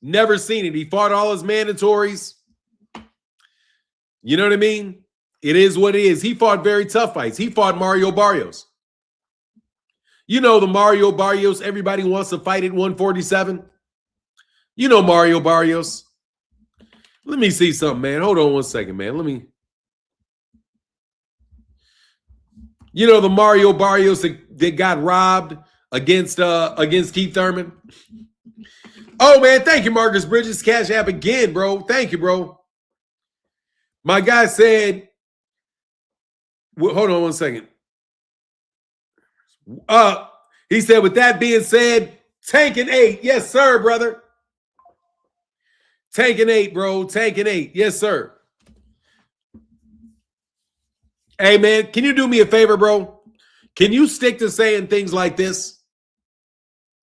Never seen it. He fought all his mandatories. You know what I mean? It is what it is. He fought very tough fights. He fought Mario Barrios. You know the Mario Barrios everybody wants to fight at 147? You know Mario Barrios. Let me see something, man. Hold on 1 second, man. You know the Mario Barrios that got robbed against Keith Thurman? Oh, man, thank you, Marcus Bridges. Cash App again, bro. Thank you, bro. My guy said, hold on 1 second. He said, with that being said, Tank and 8. Yes, sir, brother. Tank and 8, bro. Tank and 8. Yes, sir. Hey, man, can you do me a favor, bro? Can you stick to saying things like this?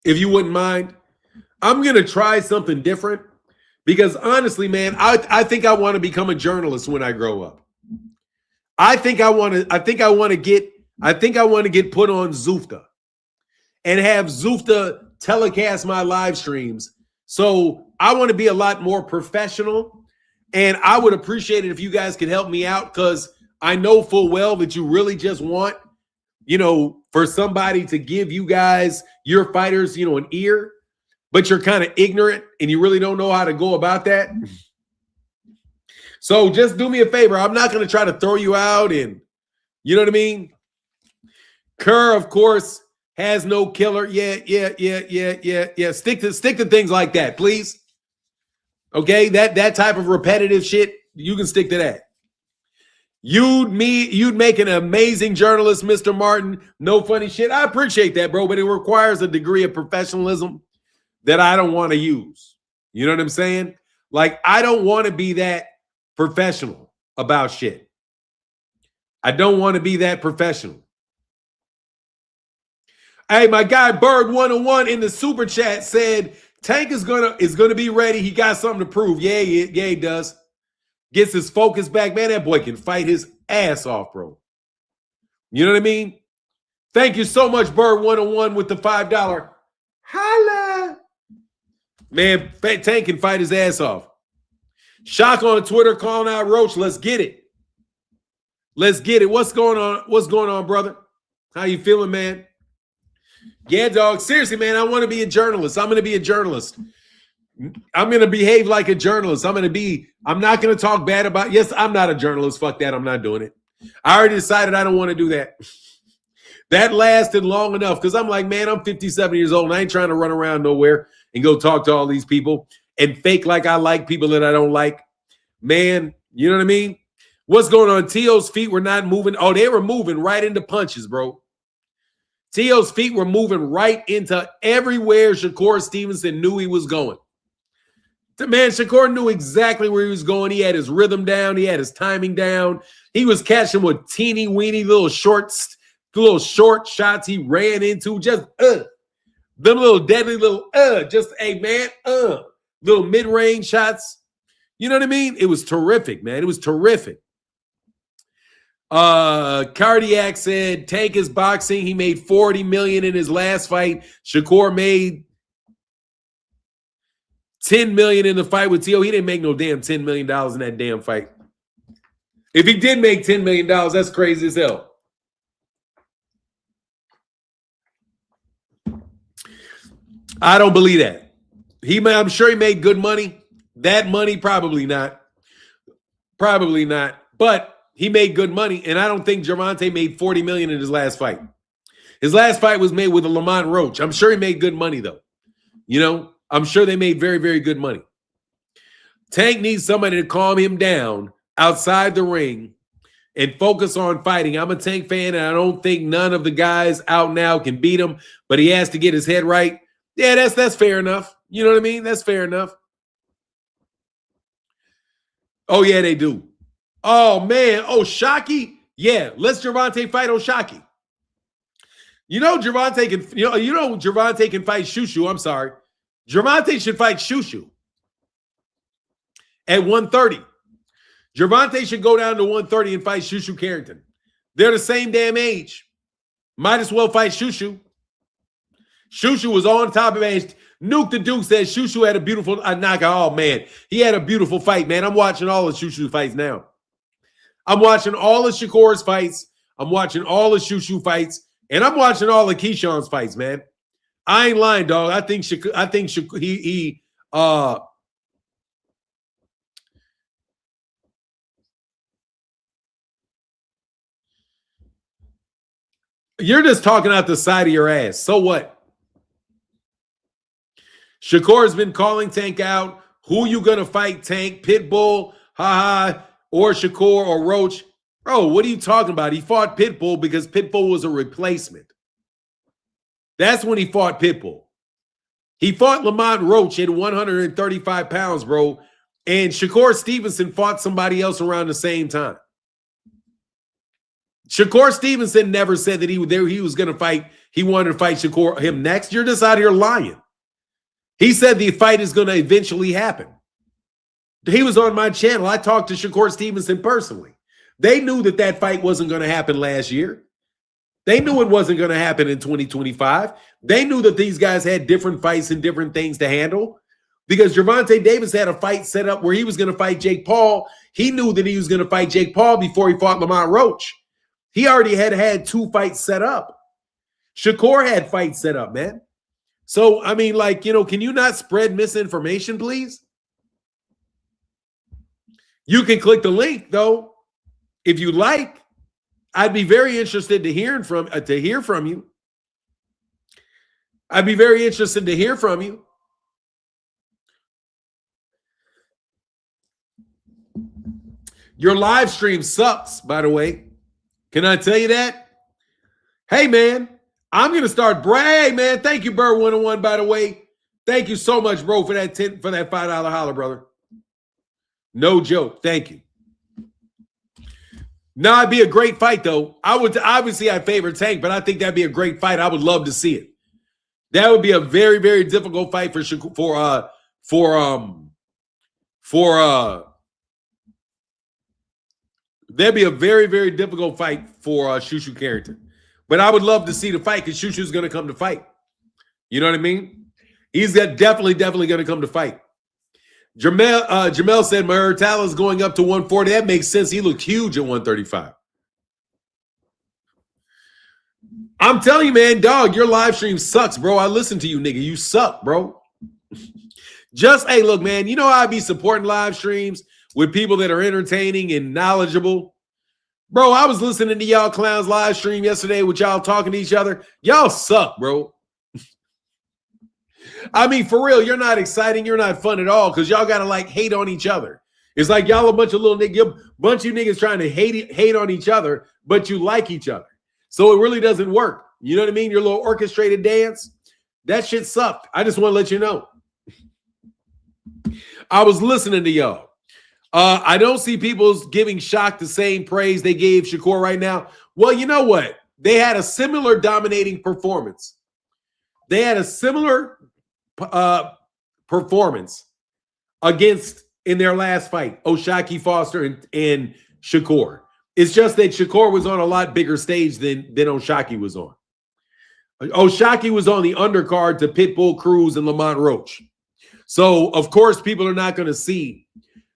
If you wouldn't mind. I'm going to try something different because honestly, man, I think I want to become a journalist when I grow up. I think I want to get put on Zufta and have Zufta telecast my live streams. So I want to be a lot more professional, and I would appreciate it if you guys could help me out, because I know full well that you really just want, for somebody to give you guys, your fighters, an ear, but you're kind of ignorant and you really don't know how to go about that. So just do me a favor. I'm not going to try to throw you out, and you know what I mean? Kerr, of course, has no killer. Yeah. Stick to things like that, please. Okay, that type of repetitive shit, you can stick to that. You'd make an amazing journalist, Mr. Martin. No funny shit. I appreciate that, bro, but it requires a degree of professionalism that I don't want to use. You know what I'm saying? Like, I don't want to be that professional about shit. I don't want to be that professional. Hey, my guy Bird 101 in the super chat said Tank is gonna be ready. He got something to prove. Yeah, he does. Gets his focus back. Man, that boy can fight his ass off, bro. You know what I mean? Thank you so much, Bird 101 with the $5. Holla. Man, Tank can fight his ass off. Shock on Twitter calling out Roach. Let's get it. Let's get it. What's going on? What's going on, brother? How you feeling, man? Yeah, dog. Seriously, man, I want to be a journalist. I'm going to be a journalist. I'm going to behave like a journalist. I'm not going to talk bad about. Yes, I'm not a journalist. Fuck that. I'm not doing it. I already decided I don't want to do that. That lasted long enough, because I'm like, man, I'm 57 years old and I ain't trying to run around nowhere and go talk to all these people and fake like I like people that I don't like. Man, you know what I mean? What's going on? T.O.'s feet were not moving. Oh, they were moving right into punches, bro. T.O.'s feet were moving right into everywhere Shakur Stevenson knew he was going. Man, Shakur knew exactly where he was going. He had his rhythm down. He had his timing down. He was catching with teeny weeny little short shots he ran into. Just them little deadly little just a man little mid-range shots. You know what I mean? It was terrific, man. It was terrific. Cardiac said Tank is boxing. He made $40 million in his last fight. Shakur made $10 million in the fight with T.O. He didn't make no damn $10 million in that damn fight. If he did make $10 million, that's crazy as hell. I don't believe that. I'm sure he made good money. That money, probably not. Probably not. But he made good money, and I don't think Gervonta made $40 million in his last fight. His last fight was made with a Lamont Roach. I'm sure he made good money, though. I'm sure they made very, very good money. Tank needs somebody to calm him down outside the ring and focus on fighting. I'm a Tank fan, and I don't think none of the guys out now can beat him, but he has to get his head right. Yeah, that's fair enough. You know what I mean? That's fair enough. Oh, yeah, they do. Oh, man. Oh, Shockey? Yeah, let's Gervonta fight O'Shockey. Gervonta can fight Shushu. I'm sorry. Gervonta should fight Shushu at 130. Gervonta should go down to 130 and fight Shushu Carrington. They're the same damn age. Might as well fight Shushu. Shushu was on top of it. Nuke the Duke says Shushu had a beautiful knockout. Oh, man. He had a beautiful fight, man. I'm watching all the Shushu fights now. I'm watching all of Shakur's fights. I'm watching all the Shushu fights. And I'm watching all of Keyshawn's fights, man. I ain't lying, dog. I think you're just talking out the side of your ass. So what? Shakur's been calling Tank out. Who you gonna fight, Tank? Pitbull, or Shakur or Roach? Bro, what are you talking about? He fought Pitbull because Pitbull was a replacement. That's when he fought Pitbull. He fought Lamont Roach at 135 pounds, bro. And Shakur Stevenson fought somebody else around the same time. Shakur Stevenson never said that he was going to fight. He wanted to fight him next. You're just out here lying. He said the fight is going to eventually happen. He was on my channel. I talked to Shakur Stevenson personally. They knew that fight wasn't going to happen last year. They knew it wasn't going to happen in 2025. They knew that these guys had different fights and different things to handle because Gervonta Davis had a fight set up where he was going to fight Jake Paul. He knew that he was going to fight Jake Paul before he fought Lamont Roach. He already had 2 fights set up. Shakur had fights set up, man. So, I mean, like, can you not spread misinformation, please? You can click the link, though, if you like. I'd be very interested to hear from you. I'd be very interested to hear from you. Your live stream sucks, by the way. Can I tell you that? Hey, man, I'm going to start. Hey, man, thank you, Bird 101, by the way. Thank you so much, bro, for that $5 holler, brother. No joke. Thank you. No, it'd be a great fight, though. I favor Tank, but I think that'd be a great fight. I would love to see it. That would be a very, very difficult fight that'd be a very, very difficult fight for Shushu Carrington. But I would love to see the fight because Shushu's going to come to fight. You know what I mean? He's definitely going to come to fight. Jamel said Muratala's going up to 140. That makes sense. He looked huge at 135. I'm telling you, man, dog, your live stream sucks, bro. I listen to you, nigga. You suck, bro. Hey, look, man, you know how I be supporting live streams with people that are entertaining and knowledgeable? Bro, I was listening to y'all clowns live stream yesterday with y'all talking to each other. Y'all suck, bro. I mean, for real, you're not exciting. You're not fun at all because y'all got to, hate on each other. It's like y'all a bunch of little niggas, bunch of niggas trying to hate on each other, but you like each other. So it really doesn't work. You know what I mean? Your little orchestrated dance, that shit sucked. I just want to let you know. I was listening to y'all. I don't see people giving Shaq the same praise they gave Shakur right now. Well, you know what? They had a similar dominating performance. They had a similar performance in their last fight, O'Shaquie Foster and Shakur. It's just that Shakur was on a lot bigger stage than O'Shaquie was on. O'Shaquie was on the undercard to Pitbull Cruz and Lamont Roach. So, of course, people are not going to see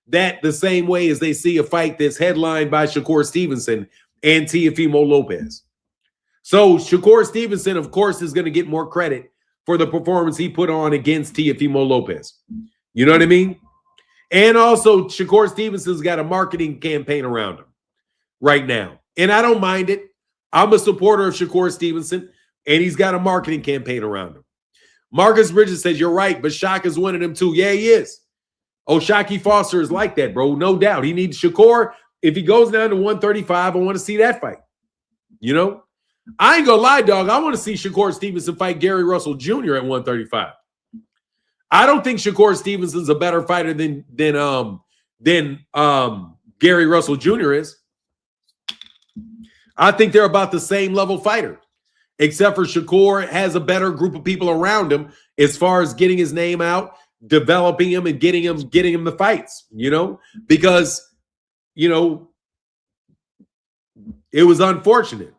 that the same way as they see a fight that's headlined by Shakur Stevenson and Teofimo Lopez. So Shakur Stevenson, of course, is going to get more credit for the performance he put on against Teofimo Lopez. You know what I mean? And also, Shakur Stevenson's got a marketing campaign around him right now. And I don't mind it. I'm a supporter of Shakur Stevenson, and he's got a marketing campaign around him. Marcus Bridges says, you're right, but Shaq is one of them too. Yeah, he is. O'Shaquie Foster is like that, bro. No doubt. He needs Shakur. If he goes down to 135, I want to see that fight. You know? I ain't gonna lie, dog. I want to see Shakur Stevenson fight Gary Russell Jr. at 135. I don't think Shakur Stevenson's a better fighter than Gary Russell Jr. is. I think they're about the same level fighter, except for Shakur has a better group of people around him as far as getting his name out, developing him, and getting him the fights. You know, because it was unfortunate.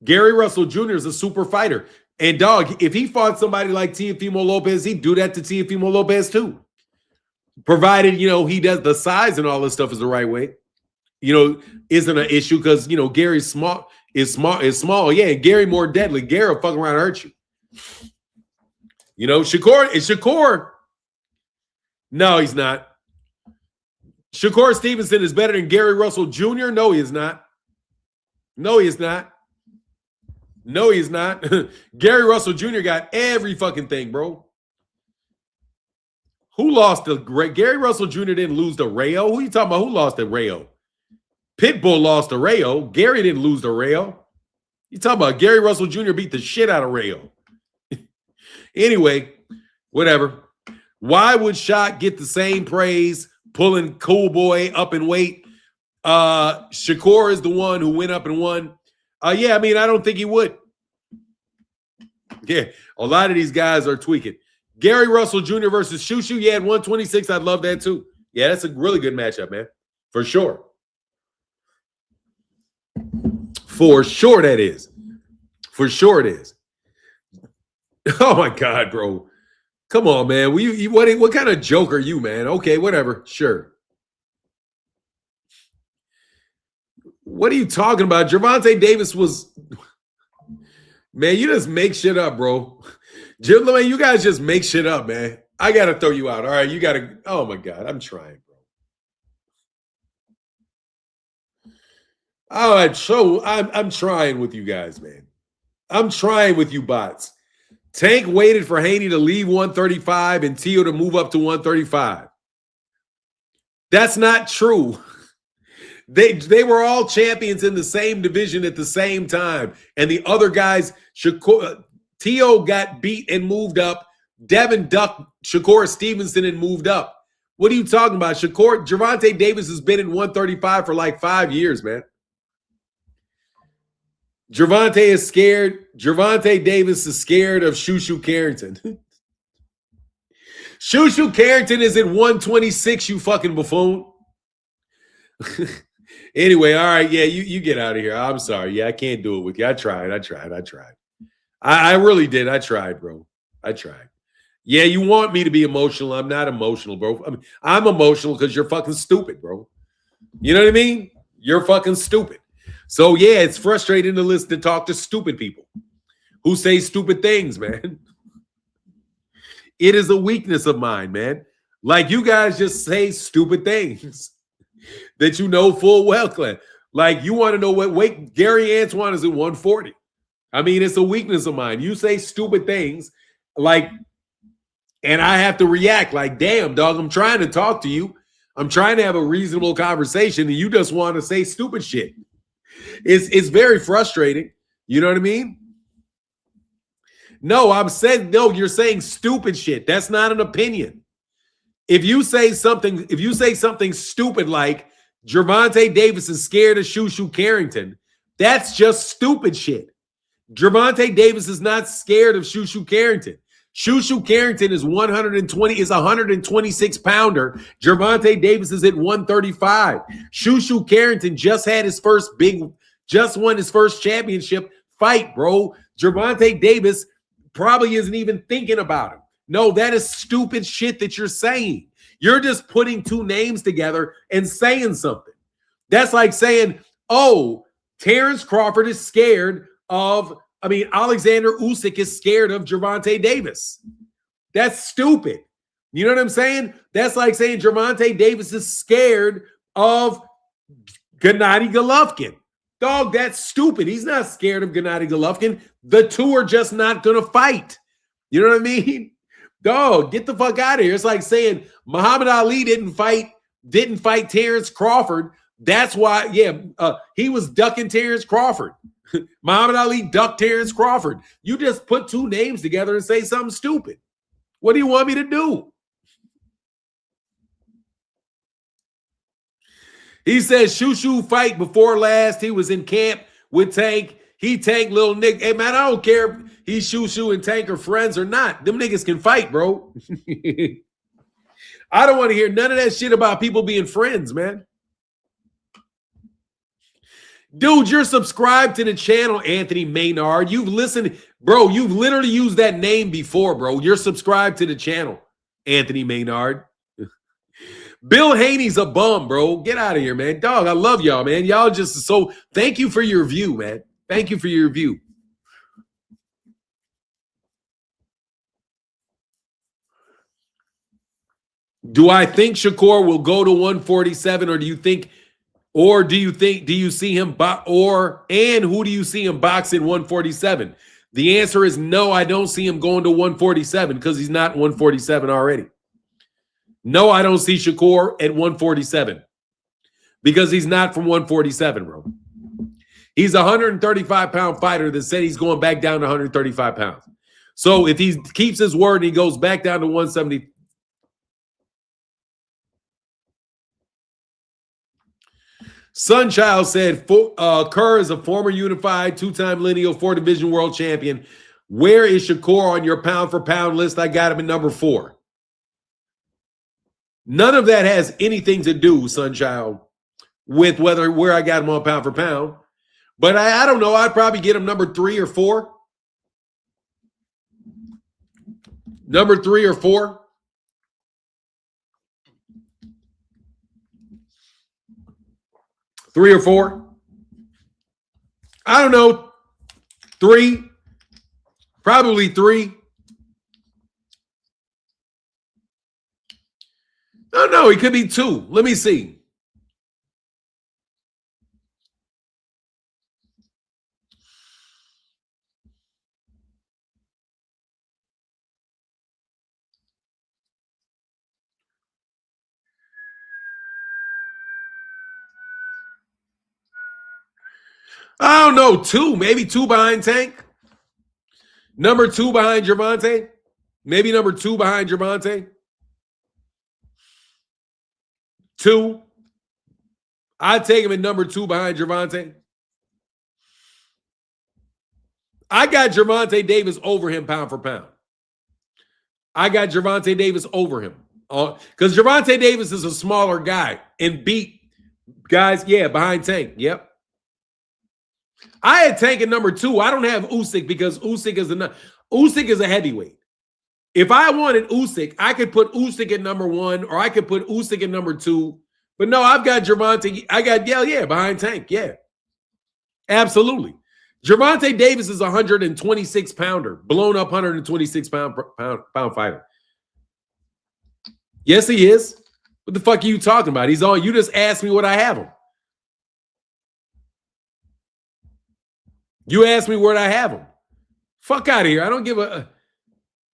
Gary Russell Jr. is a super fighter. And, dog, if he fought somebody like Teofimo Lopez, he'd do that to Teofimo Lopez, too. Provided, he does the size and all this stuff is the right way. Isn't an issue because, Gary's small. Is small. Yeah, Gary more deadly. Gary will fuck around and hurt you. Shakur. No, he's not. Shakur Stevenson is better than Gary Russell Jr.? No, he is not. No, he is not. No, he's not. Gary Russell Jr. got every fucking thing, bro. Who lost to Gary Russell Jr. didn't lose to Rayo? Who you talking about? Who lost to Rayo? Pitbull lost to Rayo. Gary didn't lose to Rayo. You talking about Gary Russell Jr. beat the shit out of Rayo. Anyway, whatever. Why would Shaq get the same praise pulling Cool Boy up in weight? Shakur is the one who went up and won. Yeah, I mean, I don't think he would. Yeah, a lot of these guys are tweaking. Gary Russell Jr. versus Shushu, yeah, at 126, I'd love that too. Yeah, that's a really good matchup, man. For sure. For sure that is. For sure it is. Oh my God, bro. Come on, man. What kind of joke are you, man? Okay, whatever. Sure. What are you talking about? Gervonta Davis was, man, you just make shit up, bro. Man, you guys just make shit up, man. I got to throw you out. All right, you got to, oh my God, I'm trying, bro. All right, so I'm trying with you guys, man. I'm trying with you bots. Tank waited for Haney to leave 135 and Tio to move up to 135. That's not true. They were all champions in the same division at the same time. And the other guys, Tio got beat and moved up. Devin ducked Shakur Stevenson and moved up. What are you talking about? Gervonta Davis has been in 135 for like 5 years, man. Gervonta is scared. Gervonta Davis is scared of Shushu Carrington. Shushu Carrington is at 126, you fucking buffoon. Anyway, all right, yeah, you get out of here. I'm sorry. Yeah, I can't do it with you. I tried. I really did. I tried, bro. I tried. Yeah, you want me to be emotional. I'm not emotional, bro. I mean, I'm emotional because you're fucking stupid, bro. You know what I mean? You're fucking stupid. So, yeah, it's frustrating to listen to talk to stupid people who say stupid things, man. It is a weakness of mine, man. Like, you guys just say stupid things that you know full well, Glenn. Like, you want to know what weight Gary Antoine is at 140. I mean, it's a weakness of mine. You say stupid things, like, and I have to react like, damn, dog, I'm trying to talk to you. I'm trying to have a reasonable conversation, and you just want to say stupid shit. It's very frustrating. You know what I mean? No, I'm saying, no, you're saying stupid shit. That's not an opinion. If you say something stupid like Gervonta Davis is scared of Shushu Carrington, that's just stupid shit. Gervonta Davis is not scared of Shushu Carrington. Shushu Carrington is 126 pounder. Gervonta Davis is at 135. Shushu Carrington just won his first championship fight, bro. Gervonta Davis probably isn't even thinking about him. No, that is stupid shit that you're saying. You're just putting two names together and saying something. That's like saying, oh, Terrence Crawford is scared of, Alexander Usyk is scared of Gervonta Davis. That's stupid. You know what I'm saying? That's like saying Gervonta Davis is scared of Gennady Golovkin. Dog, that's stupid. He's not scared of Gennady Golovkin. The two are just not going to fight. You know what I mean? Dog, get the fuck out of here. It's like saying Muhammad Ali didn't fight Terrence Crawford. That's why, he was ducking Terrence Crawford. Muhammad Ali ducked Terrence Crawford. You just put two names together and say something stupid. What do you want me to do? He says Shushu fight before last. He was in camp with Tank. He Tank little Nick. Hey, man, I don't care if he's Shushu and Tank are friends or not. Them niggas can fight, bro. I don't want to hear none of that shit about people being friends, man. Dude, you're subscribed to the channel, Anthony Maynard. You've listened, bro. You've literally used that name before, bro. You're subscribed to the channel, Anthony Maynard. Bill Haney's a bum, bro. Get out of here, man. Dog, I love y'all, man. Y'all just so thank you for your view, man. Thank you for your view. Do I think Shakur will go to 147, or do you see him and who do you see him boxing 147? The answer is no, I don't see him going to 147 because he's not 147 already. No, I don't see Shakur at 147 because he's not from 147, bro. He's a 135-pound fighter that said he's going back down to 135 pounds. So if he keeps his word and he goes back down to 170. Sunchild said, Kerr is a former unified two-time lineal four-division world champion. Where is Shakur on your pound-for-pound list? I got him at number 4. None of that has anything to do, Sunchild, with where I got him on pound-for-pound. But I don't know. I'd probably get him number 3 or 4. Number 3 or 4. Three or 4. I don't know. 3. Probably 3. No, he could be 2. Let me see. I don't know. 2. Maybe 2 behind Tank. Number 2 behind Gervonta. Maybe number 2 behind Gervonta. 2. I'd take him at number 2 behind Gervonta. I got Gervonta Davis over him pound for pound. I got Gervonta Davis over him. Because Gervonta Davis is a smaller guy and beat guys, behind Tank. Yep. I had Tank at number 2. I don't have Usyk because Usyk is a heavyweight. If I wanted Usyk, I could put Usyk at number 1 or I could put Usyk at number 2. But no, I've got Gervonta. I got behind Tank. Yeah. Absolutely. Gervonta Davis is a 126 pounder, blown up 126 pound fighter. Yes, he is. What the fuck are you talking about? He's on. You just asked me what I have him. You asked me where I have him. Fuck out of here. I don't give a.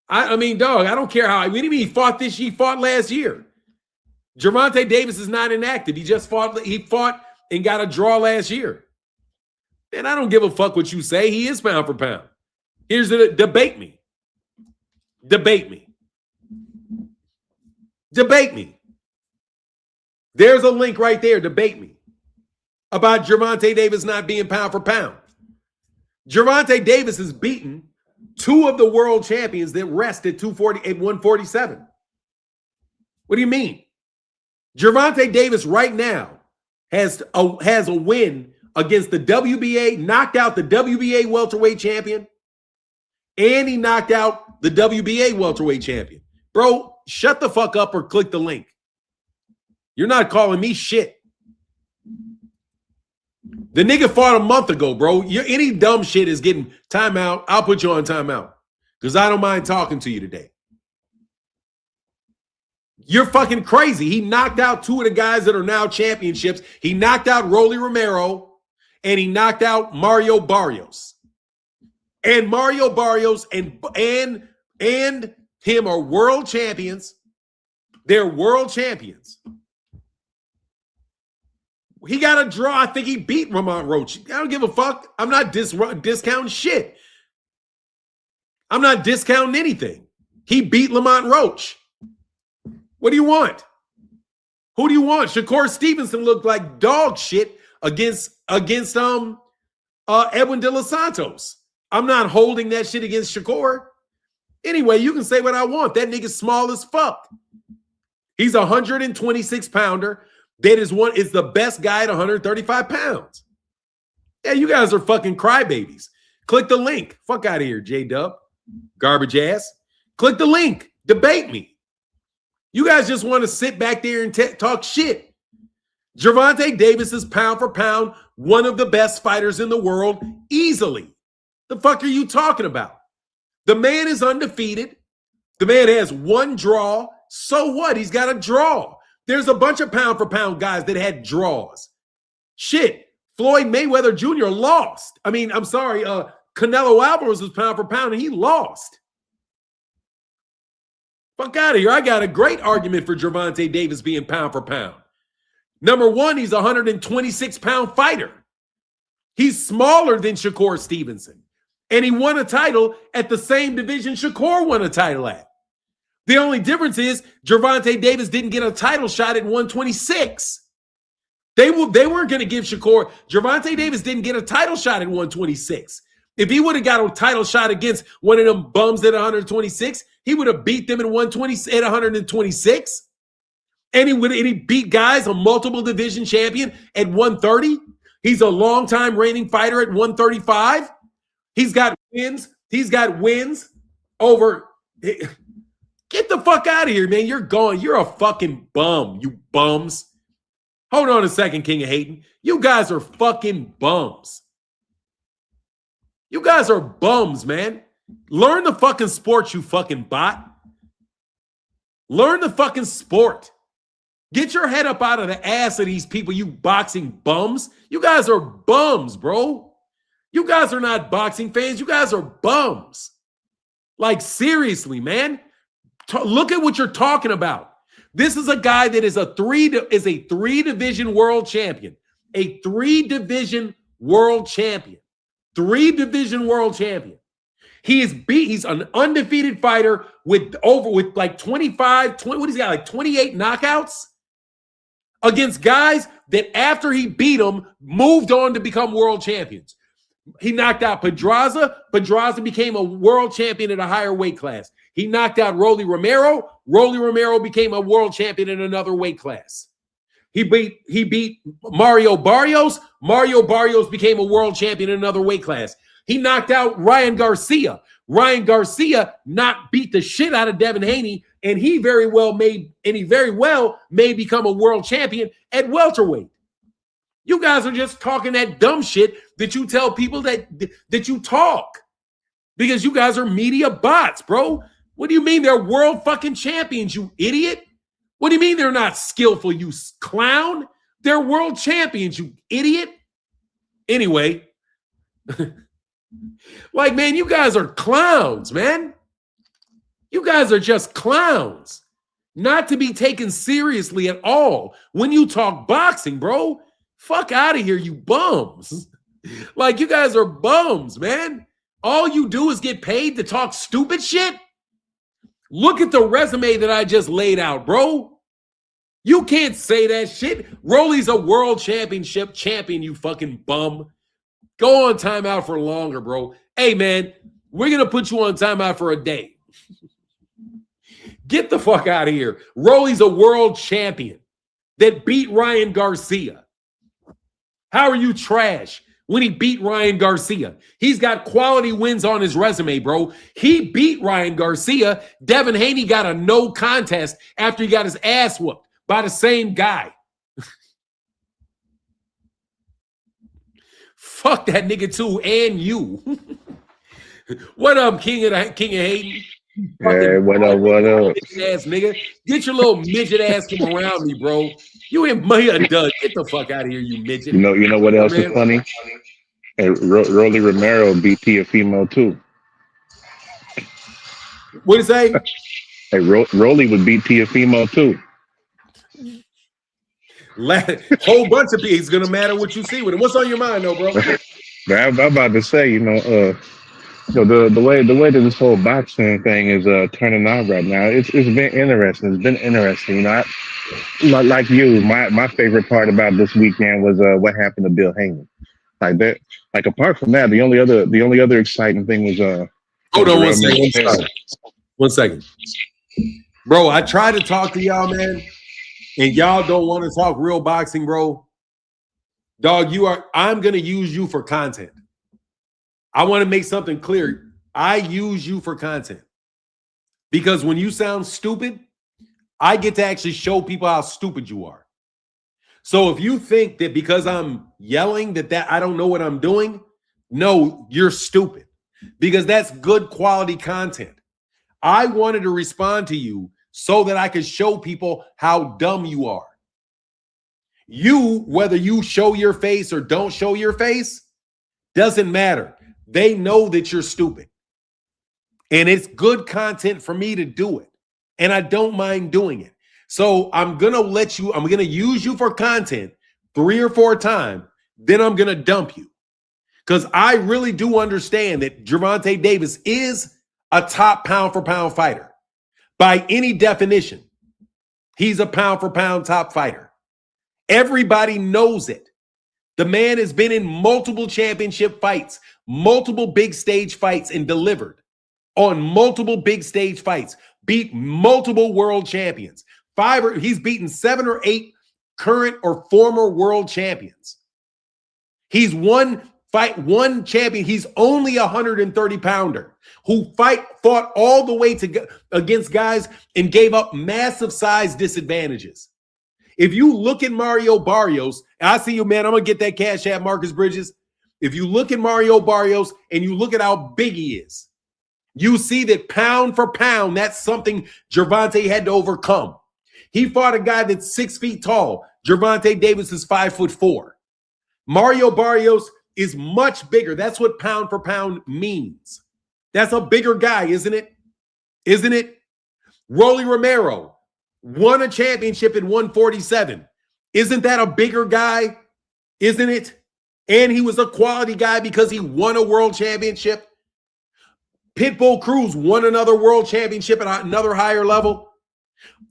I mean, dog, I don't care how. What do you mean he fought this year? He fought last year. Gervonta Davis is not inactive. He just fought. He fought and got a draw last year. And I don't give a fuck what you say. He is pound for pound. Here's the debate me. Debate me. Debate me. There's a link right there. Debate me about Gervonta Davis not being pound for pound. Gervonta Davis has beaten 2 of the world champions that rest at 240 and 147. What do you mean? Gervonta Davis right now has a win against the WBA, knocked out the WBA welterweight champion, and he knocked out the WBA welterweight champion. Bro, shut the fuck up or click the link. You're not calling me shit. The nigga fought a month ago, bro. Any dumb shit is getting timeout. I'll put you on timeout because I don't mind talking to you today. You're fucking crazy. He knocked out 2 of the guys that are now championships. He knocked out Rolly Romero and he knocked out Mario Barrios. And Mario Barrios and him are world champions. They're world champions. He got a draw. I think he beat Ramon Roach. I don't give a fuck. I'm not discounting shit. I'm not discounting anything. He beat Lamont Roach. What do you want? Who do you want? Shakur Stevenson looked like dog shit against Edwin De Los Santos. I'm not holding that shit against Shakur. Anyway, you can say what I want. That nigga's small as fuck. He's a 126 pounder. That is the best guy at 135 pounds. Yeah, you guys are fucking crybabies. Click the link. Fuck out of here, J-Dub. Garbage ass. Click the link. Debate me. You guys just want to sit back there and talk shit. Gervonta Davis is pound for pound one of the best fighters in the world easily. The fuck are you talking about? The man is undefeated. The man has 1 draw. So what? He's got a draw. There's a bunch of pound for pound guys that had draws. Shit. Floyd Mayweather Jr. lost. Canelo Alvarez was pound for pound and he lost. Fuck out of here. I got a great argument for Gervonta Davis being pound for pound. Number 1, he's a 126 pound fighter. He's smaller than Shakur Stevenson. And he won a title at the same division Shakur won a title at. The only difference is Gervonta Davis didn't get a title shot at 126. They weren't going to give Gervonta Davis didn't get a title shot at 126. If he would have got a title shot against one of them bums at 126, he would have beat them at 126. And he beat guys, a multiple division champion at 130. He's a longtime reigning fighter at 135. He's got wins. He's got wins over. Get the fuck out of here, man. You're gone. You're a fucking bum, you bums. Hold on a second, King of Hating. You guys are fucking bums. You guys are bums, man. Learn the fucking sport, you fucking bot. Learn the fucking sport. Get your head up out of the ass of these people, you boxing bums. You guys are bums, bro. You guys are not boxing fans. You guys are bums. Like, seriously, man. Look at what you're talking about. This is a guy that is a three-division world champion. A three-division world champion. Three-division world champion. He's an undefeated fighter with like 25, 20, what he's got, like 28 knockouts against guys that after he beat them, moved on to become world champions. He knocked out Pedraza. Pedraza became a world champion at a higher weight class. He knocked out Rolly Romero. Rolly Romero became a world champion in another weight class. He beat Mario Barrios. Mario Barrios became a world champion in another weight class. He knocked out Ryan Garcia. Ryan Garcia beat the shit out of Devin Haney, and he very well may become a world champion at welterweight. You guys are just talking that dumb shit that you tell people that you talk, because you guys are media bots, bro. What do you mean they're world fucking champions, you idiot? What do you mean they're not skillful, you clown? They're world champions, you idiot. Anyway, like, man, you guys are clowns, man. You guys are just clowns. Not to be taken seriously at all when you talk boxing, bro. Fuck out of here, you bums. Like, you guys are bums, man. All you do is get paid to talk stupid shit. Look at the resume that I just laid out, bro. You can't say that shit. Rolly's a world championship champion, you fucking bum. Go on timeout for longer, bro. Hey, man, we're going to put you on timeout for a day. Get the fuck out of here. Rolly's a world champion that beat Ryan Garcia. How are you trash when he beat Ryan Garcia? He's got quality wins on his resume, bro. He beat Ryan Garcia. Devin Haney got a no contest after he got his ass whooped by the same guy. Fuck that nigga too, and you. What up, King of Hating? Hey, what up? What up? Ass nigga, get your little midget ass from around me, bro. You ain't a dud. Get the fuck out of here, you midget. You know what else is funny? Hey, Rolly Romero beat Tiafimo too. What did he say? Hey, Rolly would beat Tiafimo too. Whole bunch of people. It's gonna matter what you see with him. What's on your mind, though, bro? I'm about to say, the way that this whole boxing thing is turning out right now, it's been interesting. It's been interesting. Like you, my favorite part about this weekend was what happened to Bill Heyman. Like that. Like, apart from that, the only other exciting thing was hold on one second. Bro, I tried to talk to y'all, man, and y'all don't want to talk real boxing, bro. Dog, I'm gonna use you for content. I want to make something clear. I use you for content because when you sound stupid, I get to actually show people how stupid you are. So if you think that because I'm yelling that I don't know what I'm doing, no, you're stupid, because that's good quality content. I wanted to respond to you so that I could show people how dumb you are. You, whether you show your face or don't show your face, doesn't matter. They know that you're stupid. And it's good content for me to do it. And I don't mind doing it. So I'm going to use you for content 3 or 4 times. Then I'm going to dump you. Because I really do understand that Gervonta Davis is a top pound for pound fighter. By any definition, he's a pound for pound top fighter. Everybody knows it. The man has been in multiple championship fights, multiple big stage fights, and delivered on multiple big stage fights, beat multiple world champions. He's beaten 7 or 8 current or former world champions. He's one champion. He's only a 130-pounder who fought all the way against guys and gave up massive size disadvantages. If you look at Mario Barrios, I see you, man. I'm going to get that cash at Marcus Bridges. If you look at Mario Barrios and you look at how big he is, you see that pound for pound, that's something Gervonta had to overcome. He fought a guy that's 6 feet tall. Gervonta Davis is 5'4". Mario Barrios is much bigger. That's what pound for pound means. That's a bigger guy, isn't it? Isn't it? Rolly Romero won a championship at 147. Isn't that a bigger guy? Isn't it? And he was a quality guy because he won a world championship. Pitbull Cruz won another world championship at another higher level.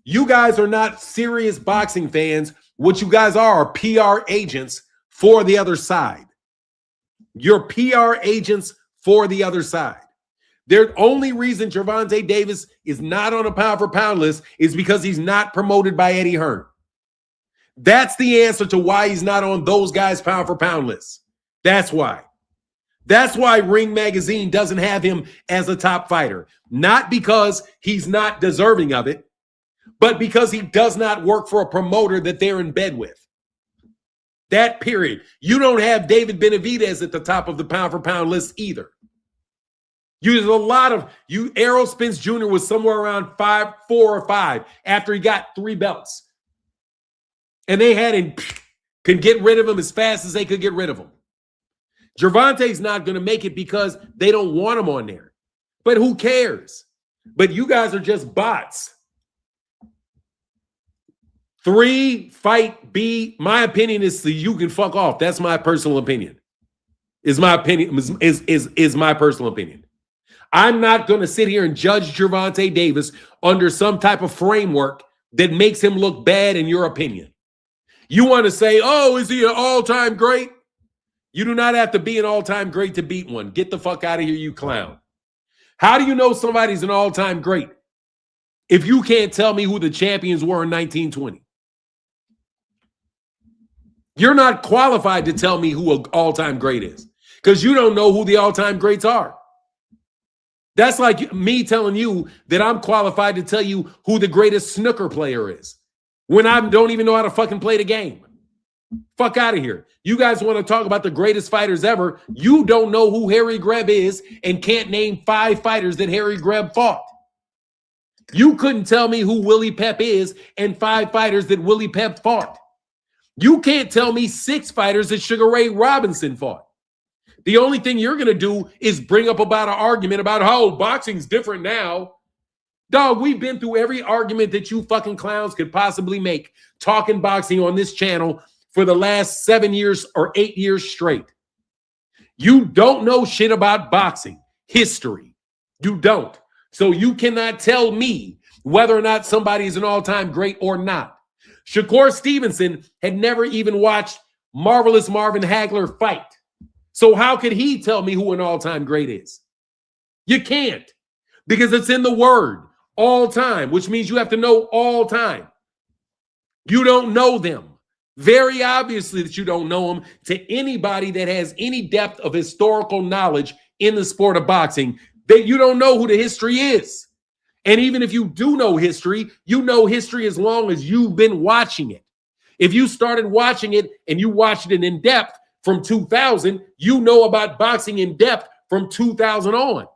You guys are not serious boxing fans. What you guys are PR agents for the other side. You're PR agents for the other side. The only reason Gervonta Davis is not on a pound for pound list is because he's not promoted by Eddie Hearn. That's the answer to why he's not on those guys' pound for pound lists. That's why. That's why Ring Magazine doesn't have him as a top fighter. Not because he's not deserving of it, but because he does not work for a promoter that they're in bed with. That period. You don't have David Benavidez at the top of the pound for pound list either. There's a lot of you. Errol Spence Jr. was somewhere around 4 or 5 after he got 3 belts. And they had him, could get rid of him as fast as they could get rid of him. Gervonta's not going to make it because they don't want him on there. But who cares? But you guys are just bots. 3 fight B. My opinion is you can fuck off. That's my personal opinion. Is my personal opinion. I'm not going to sit here and judge Gervonta Davis under some type of framework that makes him look bad in your opinion. You want to say, oh, is he an all-time great? You do not have to be an all-time great to beat one. Get the fuck out of here, you clown. How do you know somebody's an all-time great if you can't tell me who the champions were in 1920? You're not qualified to tell me who an all-time great is because you don't know who the all-time greats are. That's like me telling you that I'm qualified to tell you who the greatest snooker player is when I don't even know how to fucking play the game. Fuck out of here. You guys want to talk about the greatest fighters ever. You don't know who Harry Greb is and can't name 5 fighters that Harry Greb fought. You couldn't tell me who Willie Pep is and 5 fighters that Willie Pep fought. You can't tell me 6 fighters that Sugar Ray Robinson fought. The only thing you're going to do is bring up about an argument about how boxing's different now. Dog, we've been through every argument that you fucking clowns could possibly make talking boxing on this channel for the last 7 years or 8 years straight. You don't know shit about boxing history. You don't. So you cannot tell me whether or not somebody is an all-time great or not. Shakur Stevenson had never even watched Marvelous Marvin Hagler fight. So how could he tell me who an all-time great is? You can't, because it's in the word, all time, which means you have to know all time. You don't know them. Very obviously that you don't know them to anybody that has any depth of historical knowledge in the sport of boxing, that you don't know who the history is. And even if you do know history, you know history as long as you've been watching it. If you started watching it and you watched it in depth from 2000, you know about boxing in depth from 2000 on.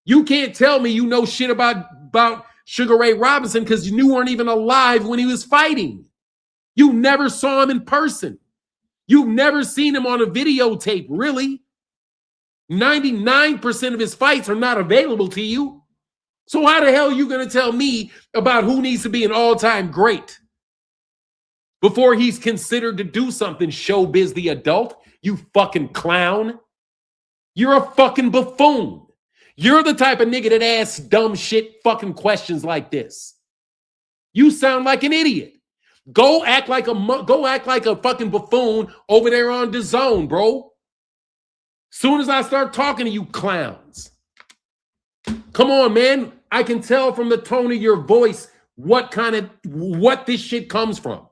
You can't tell me you know shit about Sugar Ray Robinson because you weren't even alive when he was fighting. You never saw him in person. You've never seen him on a videotape, really. 99% of his fights are not available to you. So how the hell are you going to tell me about who needs to be an all-time great before he's considered to do something showbiz the adult? You fucking clown. You're a fucking buffoon. You're the type of nigga that asks dumb shit fucking questions like this. You sound like an idiot. Go act like a fucking buffoon over there on DAZN, bro. Soon as I start talking to you clowns. Come on, man. I can tell from the tone of your voice what this shit comes from.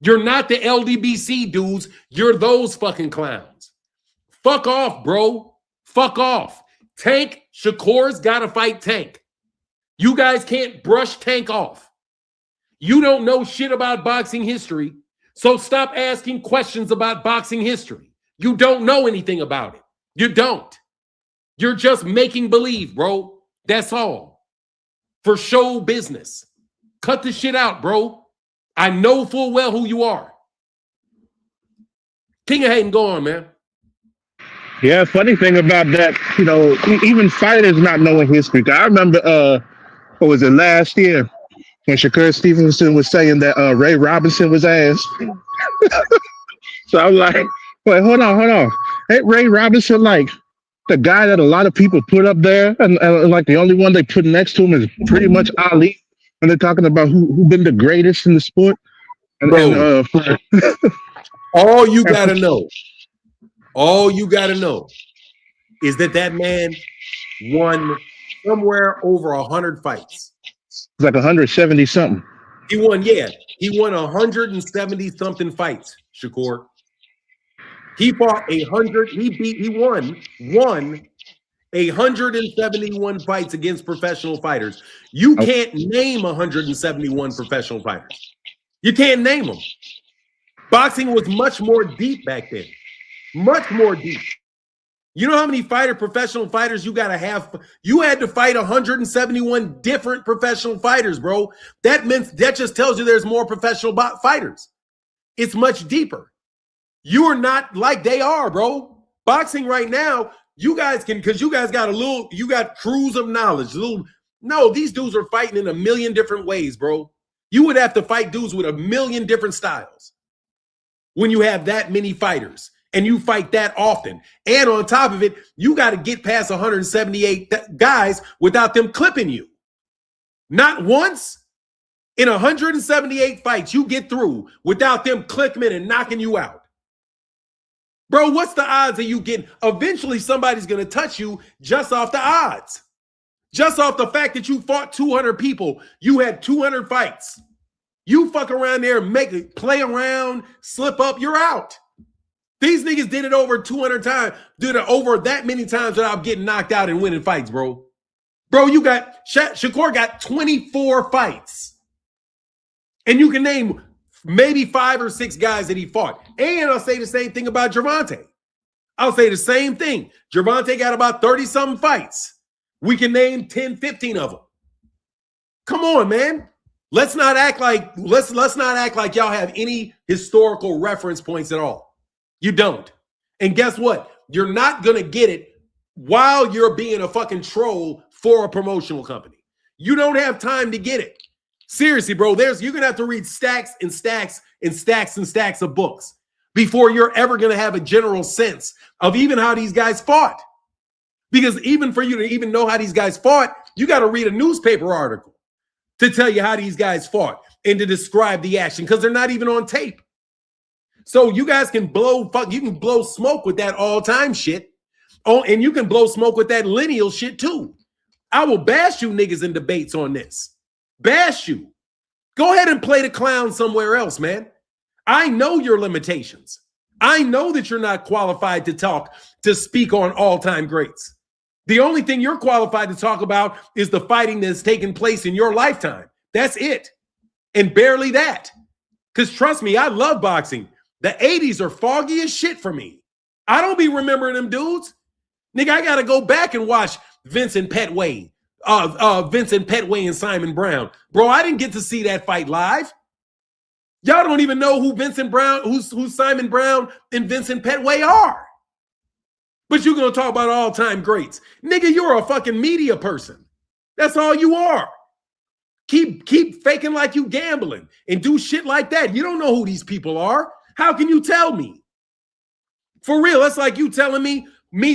You're not the LDBC dudes. You're those fucking clowns. Fuck off, bro. Fuck off. Tank, Shakur's got to fight Tank. You guys can't brush Tank off. You don't know shit about boxing history, so stop asking questions about boxing history. You don't know anything about it. You don't. You're just making believe, bro. That's all. For show business. Cut the shit out, bro. I know full well who you are. King of Hayden, go on, man. Yeah, funny thing about that, even fighters not knowing history. I remember, what was it, last year when Shakur Stevenson was saying that Ray Robinson was ass. So I'm like, wait, hold on. Ain't Ray Robinson like the guy that a lot of people put up there, and like the only one they put next to him is pretty much Ali when they're talking about who been the greatest in the sport? Bro, all you gotta know is that man won somewhere over 100 fights. It's like 170 something. He won 170 something fights, Shakur. He fought 100, he won 171 fights against professional fighters. You can't name 171 professional fighters. You can't name them. Boxing was much more deep back then. Much more deep. You know how many professional fighters you got to have? You had to fight 171 different professional fighters, bro. That just tells you there's more professional fighters. It's much deeper. You are not like they are, bro. Boxing right now, you guys got crews of knowledge. No, these dudes are fighting in a million different ways, bro. You would have to fight dudes with a million different styles when you have that many fighters. And you fight that often. And on top of it, you got to get past 178 guys without them clipping you. Not once in 178 fights you get through without them clipping and knocking you out. Bro, what's the odds of you getting? Eventually somebody's going to touch you just off the odds. Just off the fact that you fought 200 people. You had 200 fights. You fuck around there, play around, slip up, you're out. These niggas did it over 200 times, did it over that many times without getting knocked out and winning fights, bro. Bro, Shakur got 24 fights. And you can name maybe 5 or 6 guys that he fought. And I'll say the same thing about Gervonta. I'll say the same thing. Gervonta got about 30-something fights. We can name 10, 15 of them. Come on, man. Let's not act like y'all have any historical reference points at all. You don't. And guess what? You're not going to get it while you're being a fucking troll for a promotional company. You don't have time to get it. Seriously, bro, you're going to have to read stacks and stacks and stacks and stacks of books before you're ever going to have a general sense of even how these guys fought. Because even for you to even know how these guys fought, you got to read a newspaper article to tell you how these guys fought and to describe the action because they're not even on tape. So you guys can blow smoke with that all-time shit. Oh, and you can blow smoke with that lineal shit too. I will bash you niggas in debates on this. Bash you. Go ahead and play the clown somewhere else, man. I know your limitations. I know that you're not qualified to speak on all-time greats. The only thing you're qualified to talk about is the fighting that's taken place in your lifetime. That's it. And barely that. Because trust me, I love boxing. The 80s are foggy as shit for me. I don't be remembering them dudes. Nigga, I got to go back and watch Vincent Petway and Simon Brown. Bro, I didn't get to see that fight live. Y'all don't even know who who Simon Brown and Vincent Petway are. But you're going to talk about all-time greats. Nigga, you're a fucking media person. That's all you are. Keep faking like you gambling and do shit like that. You don't know who these people are. How can you tell me? For real, that's like you telling me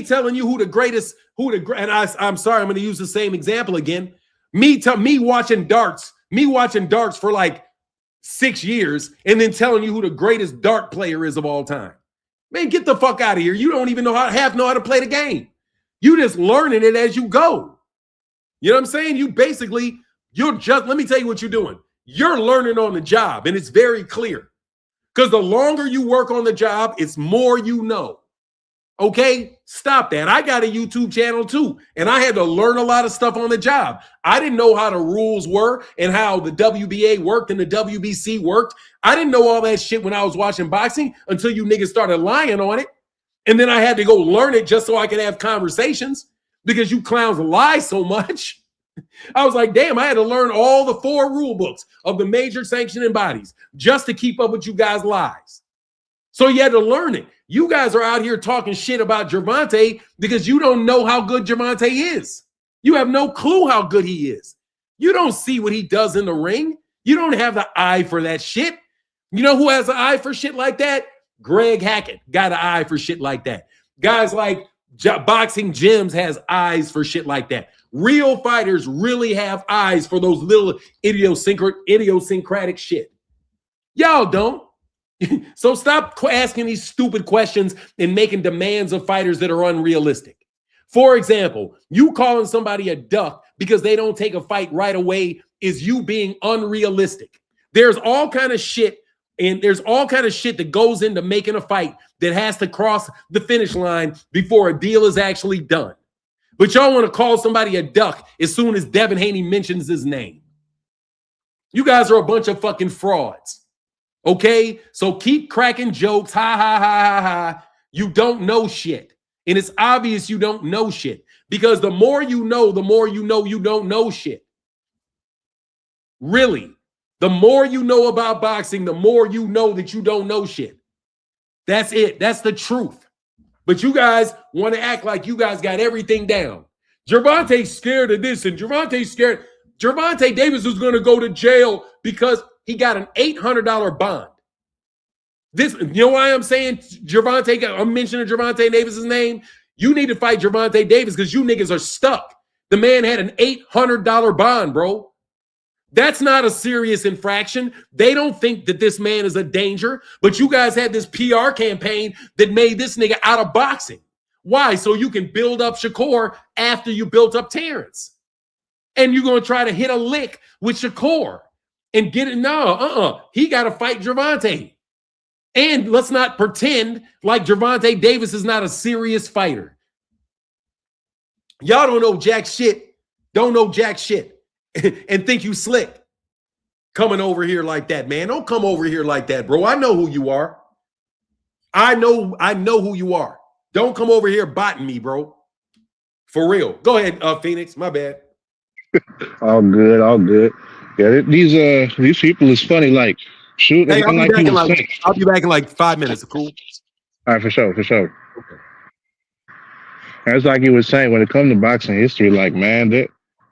telling you who the greatest, and I'm sorry, I'm going to use the same example again. Me watching darts for like 6 years and then telling you who the greatest dart player is of all time. Man, get the fuck out of here. You don't even know how to play the game. You just learning it as you go. You know what I'm saying? Let me tell you what you're doing. You're learning on the job, and it's very clear. Because the longer you work on the job, it's more you know. Okay, stop that. I got a YouTube channel too, and I had to learn a lot of stuff on the job. I didn't know how the rules were and how the WBA worked and the WBC worked. I didn't know all that shit when I was watching boxing until you niggas started lying on it. And then I had to go learn it just so I could have conversations because you clowns lie so much. I was like, damn, I had to learn all the 4 rule books of the major sanctioning bodies just to keep up with you guys' lies. So you had to learn it. You guys are out here talking shit about Gervonta because you don't know how good Gervonta is. You have no clue how good he is. You don't see what he does in the ring. You don't have the eye for that shit. You know who has an eye for shit like that? Greg Hackett got an eye for shit like that. Guys like Boxing Gyms has eyes for shit like that. Real fighters really have eyes for those little idiosyncratic shit. Y'all don't. So stop asking these stupid questions and making demands of fighters that are unrealistic. For example, you calling somebody a duck because they don't take a fight right away is you being unrealistic. There's all kind of shit, and there's all kind of shit that goes into making a fight that has to cross the finish line before a deal is actually done. But y'all want to call somebody a duck as soon as Devin Haney mentions his name. You guys are a bunch of fucking frauds. Okay, so keep cracking jokes. Ha, ha, ha, ha, ha. You don't know shit. And it's obvious you don't know shit because the more you know you don't know shit. Really, the more you know about boxing, the more you know that you don't know shit. That's it. That's the truth. But you guys want to act like you guys got everything down. Gervonta's scared of this and Gervonta's scared. Gervonta Davis was going to go to jail because he got an $800 bond. This, you know why I'm saying I'm mentioning Gervonta Davis's name? You need to fight Gervonta Davis because you niggas are stuck. The man had an $800 bond, bro. That's not a serious infraction. They don't think that this man is a danger, but you guys had this PR campaign that made this nigga out of boxing. Why? So you can build up Shakur after you built up Terrence. And you're going to try to hit a lick with Shakur and get it. No, he got to fight Gervonta. And let's not pretend like Gervonta Davis is not a serious fighter. Y'all don't know jack shit. Don't know jack shit. And think you slick coming over here like that, man. Don't come over here like that, bro. I know who you are. I know who you are. Don't come over here botting me, bro. For real. Go ahead, Phoenix. My bad. All good, all good. Yeah, these people is funny. Like, shoot, hey, I'll be back in like 5 minutes. Cool. All right, for sure. Okay. That's like you were saying when it comes to boxing history. Like, man,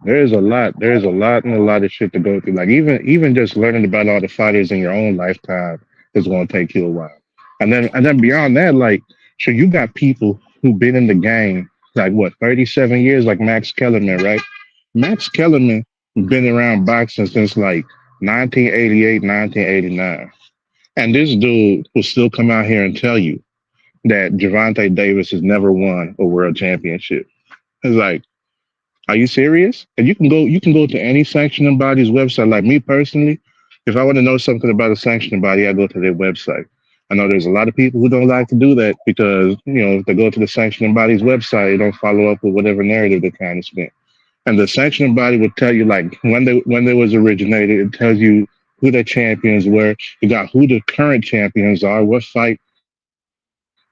there's a lot and a lot of shit to go through. Like, even just learning about all the fighters in your own lifetime is going to take you a while. And then beyond that, like, so you got people who've been in the game like what 37 years, like Max Kellerman, right? Max Kellerman been around boxing since like 1988, 1989. And this dude will still come out here and tell you that Gervonta Davis has never won a world championship. It's like, are you serious? And you can go to any sanctioning body's website. Like me personally, if I want to know something about a sanctioning body, I go to their website. I know there's a lot of people who don't like to do that because, you know, if they go to the sanctioning body's website, they don't follow up with whatever narrative they're trying to spin. And the sanctioning body would tell you like when they was originated, it tells you who their champions were, you got who the current champions are, what fight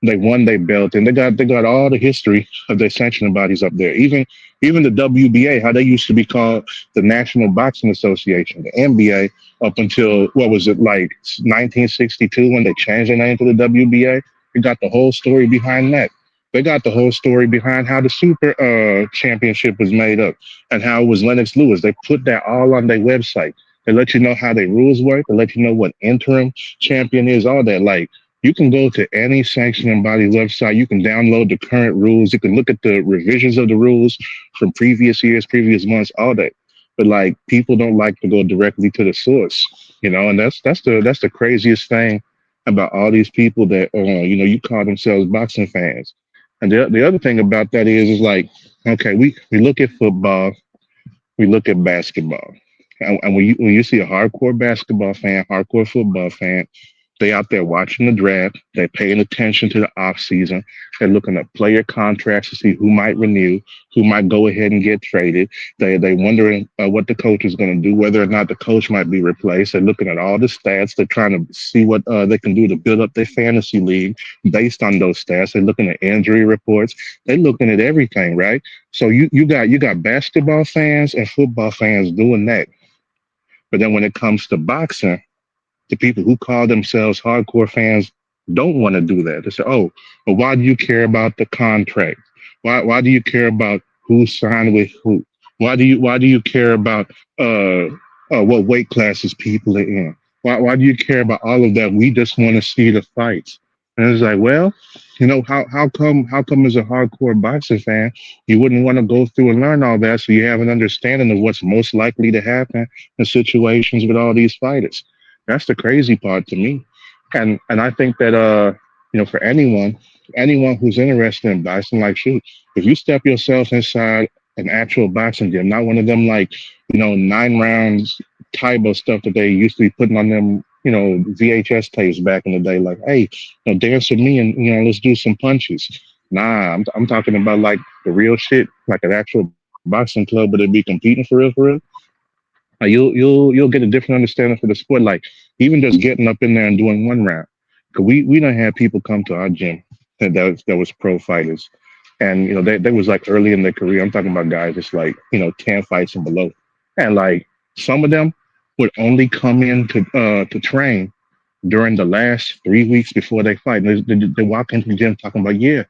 they won their belt, and they got all the history of their sanctioning bodies up there. Even the WBA, how they used to be called the National Boxing Association, the NBA, up until what was it like 1962 when they changed their name to the WBA. You got the whole story behind that. They got the whole story behind how the Super Championship was made up and how it was Lennox Lewis. They put that all on their website. They let you know how their rules work. They let you know what interim champion is, all that. Like, you can go to any sanctioning body website. You can download the current rules. You can look at the revisions of the rules from previous years, previous months, all that. But like, people don't like to go directly to the source, you know, and that's the craziest thing about all these people that you know, you call themselves boxing fans. And the other thing about that is like, okay, we look at football, we look at basketball, and when you see a hardcore basketball fan, hardcore football fan, They out there watching the draft. They're paying attention to the off season. They're looking at player contracts to see who might renew, who might go ahead and get traded. They wondering what the coach is going to do, whether or not the coach might be replaced. They're looking at all the stats. They're trying to see what they can do to build up their fantasy league based on those stats. They're looking at injury reports. They're looking at everything, right? So you got basketball fans and football fans doing that. But then when it comes to boxing, the people who call themselves hardcore fans don't want to do that. They say, "Oh, but why do you care about the contract? Why do you care about who signed with who? Why do you care about what weight classes people are in? Why do you care about all of that? We just want to see the fights." And it's like, well, how come as a hardcore boxing fan you wouldn't want to go through and learn all that so you have an understanding of what's most likely to happen in situations with all these fighters? That's the crazy part to me. And I think that for anyone who's interested in boxing, like shoot, if you step yourself inside an actual boxing gym, not one of them like, 9 rounds Taibo stuff that they used to be putting on them, VHS tapes back in the day, like, hey, dance with me and let's do some punches. Nah, I'm talking about like the real shit, like an actual boxing club, but they be competing for real, for real. You'll get a different understanding for the sport. Like even just getting up in there and doing 1 round. Cause we don't have people come to our gym that was pro fighters, and they was like early in their career. I'm talking about guys just like 10 fights and below, and like some of them would only come in to train during the last 3 weeks before they fight. And they walk into the gym talking about, yeah,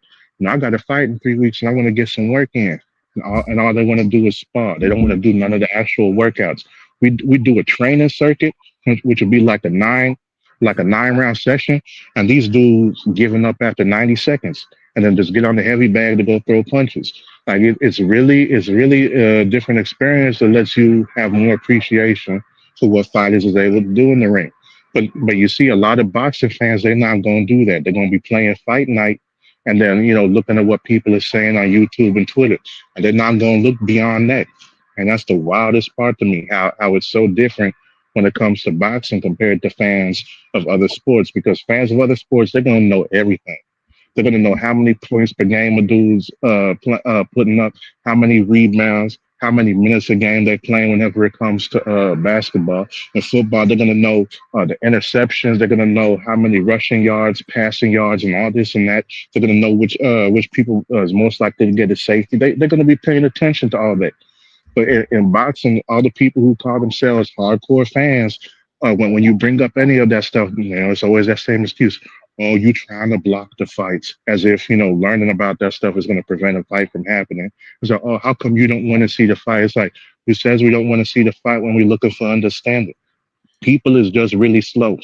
I got to fight in 3 weeks and I want to get some work in. And all they want to do is spar. They don't want to do none of the actual workouts. We do a training circuit, which would be like a 9 round session, and these dudes giving up after 90 seconds, and then just get on the heavy bag to go throw punches. Like it's really a different experience that lets you have more appreciation for what fighters is able to do in the ring. But you see a lot of boxing fans, they're not going to do that. They're going to be playing fight night and then looking at what people are saying on YouTube and Twitter, and they're not going to look beyond that. And that's the wildest part to me, how it's so different when it comes to boxing compared to fans of other sports, because fans of other sports, they're going to know everything. They're going to know how many points per game a dude's putting up, how many rebounds, how many minutes a game they're playing whenever it comes to basketball. And football, they're going to know the interceptions. They're going to know how many rushing yards, passing yards, and all this and that. They're going to know which people is most likely to get a safety. They're going to be paying attention to all that. But in boxing, all the people who call themselves hardcore fans, when you bring up any of that stuff, it's always that same excuse. Oh, you trying to block the fights, as if learning about that stuff is going to prevent a fight from happening. It's like, oh, how come you don't want to see the fight? It's like, who says we don't want to see the fight when we're looking for understanding? People is just really slow.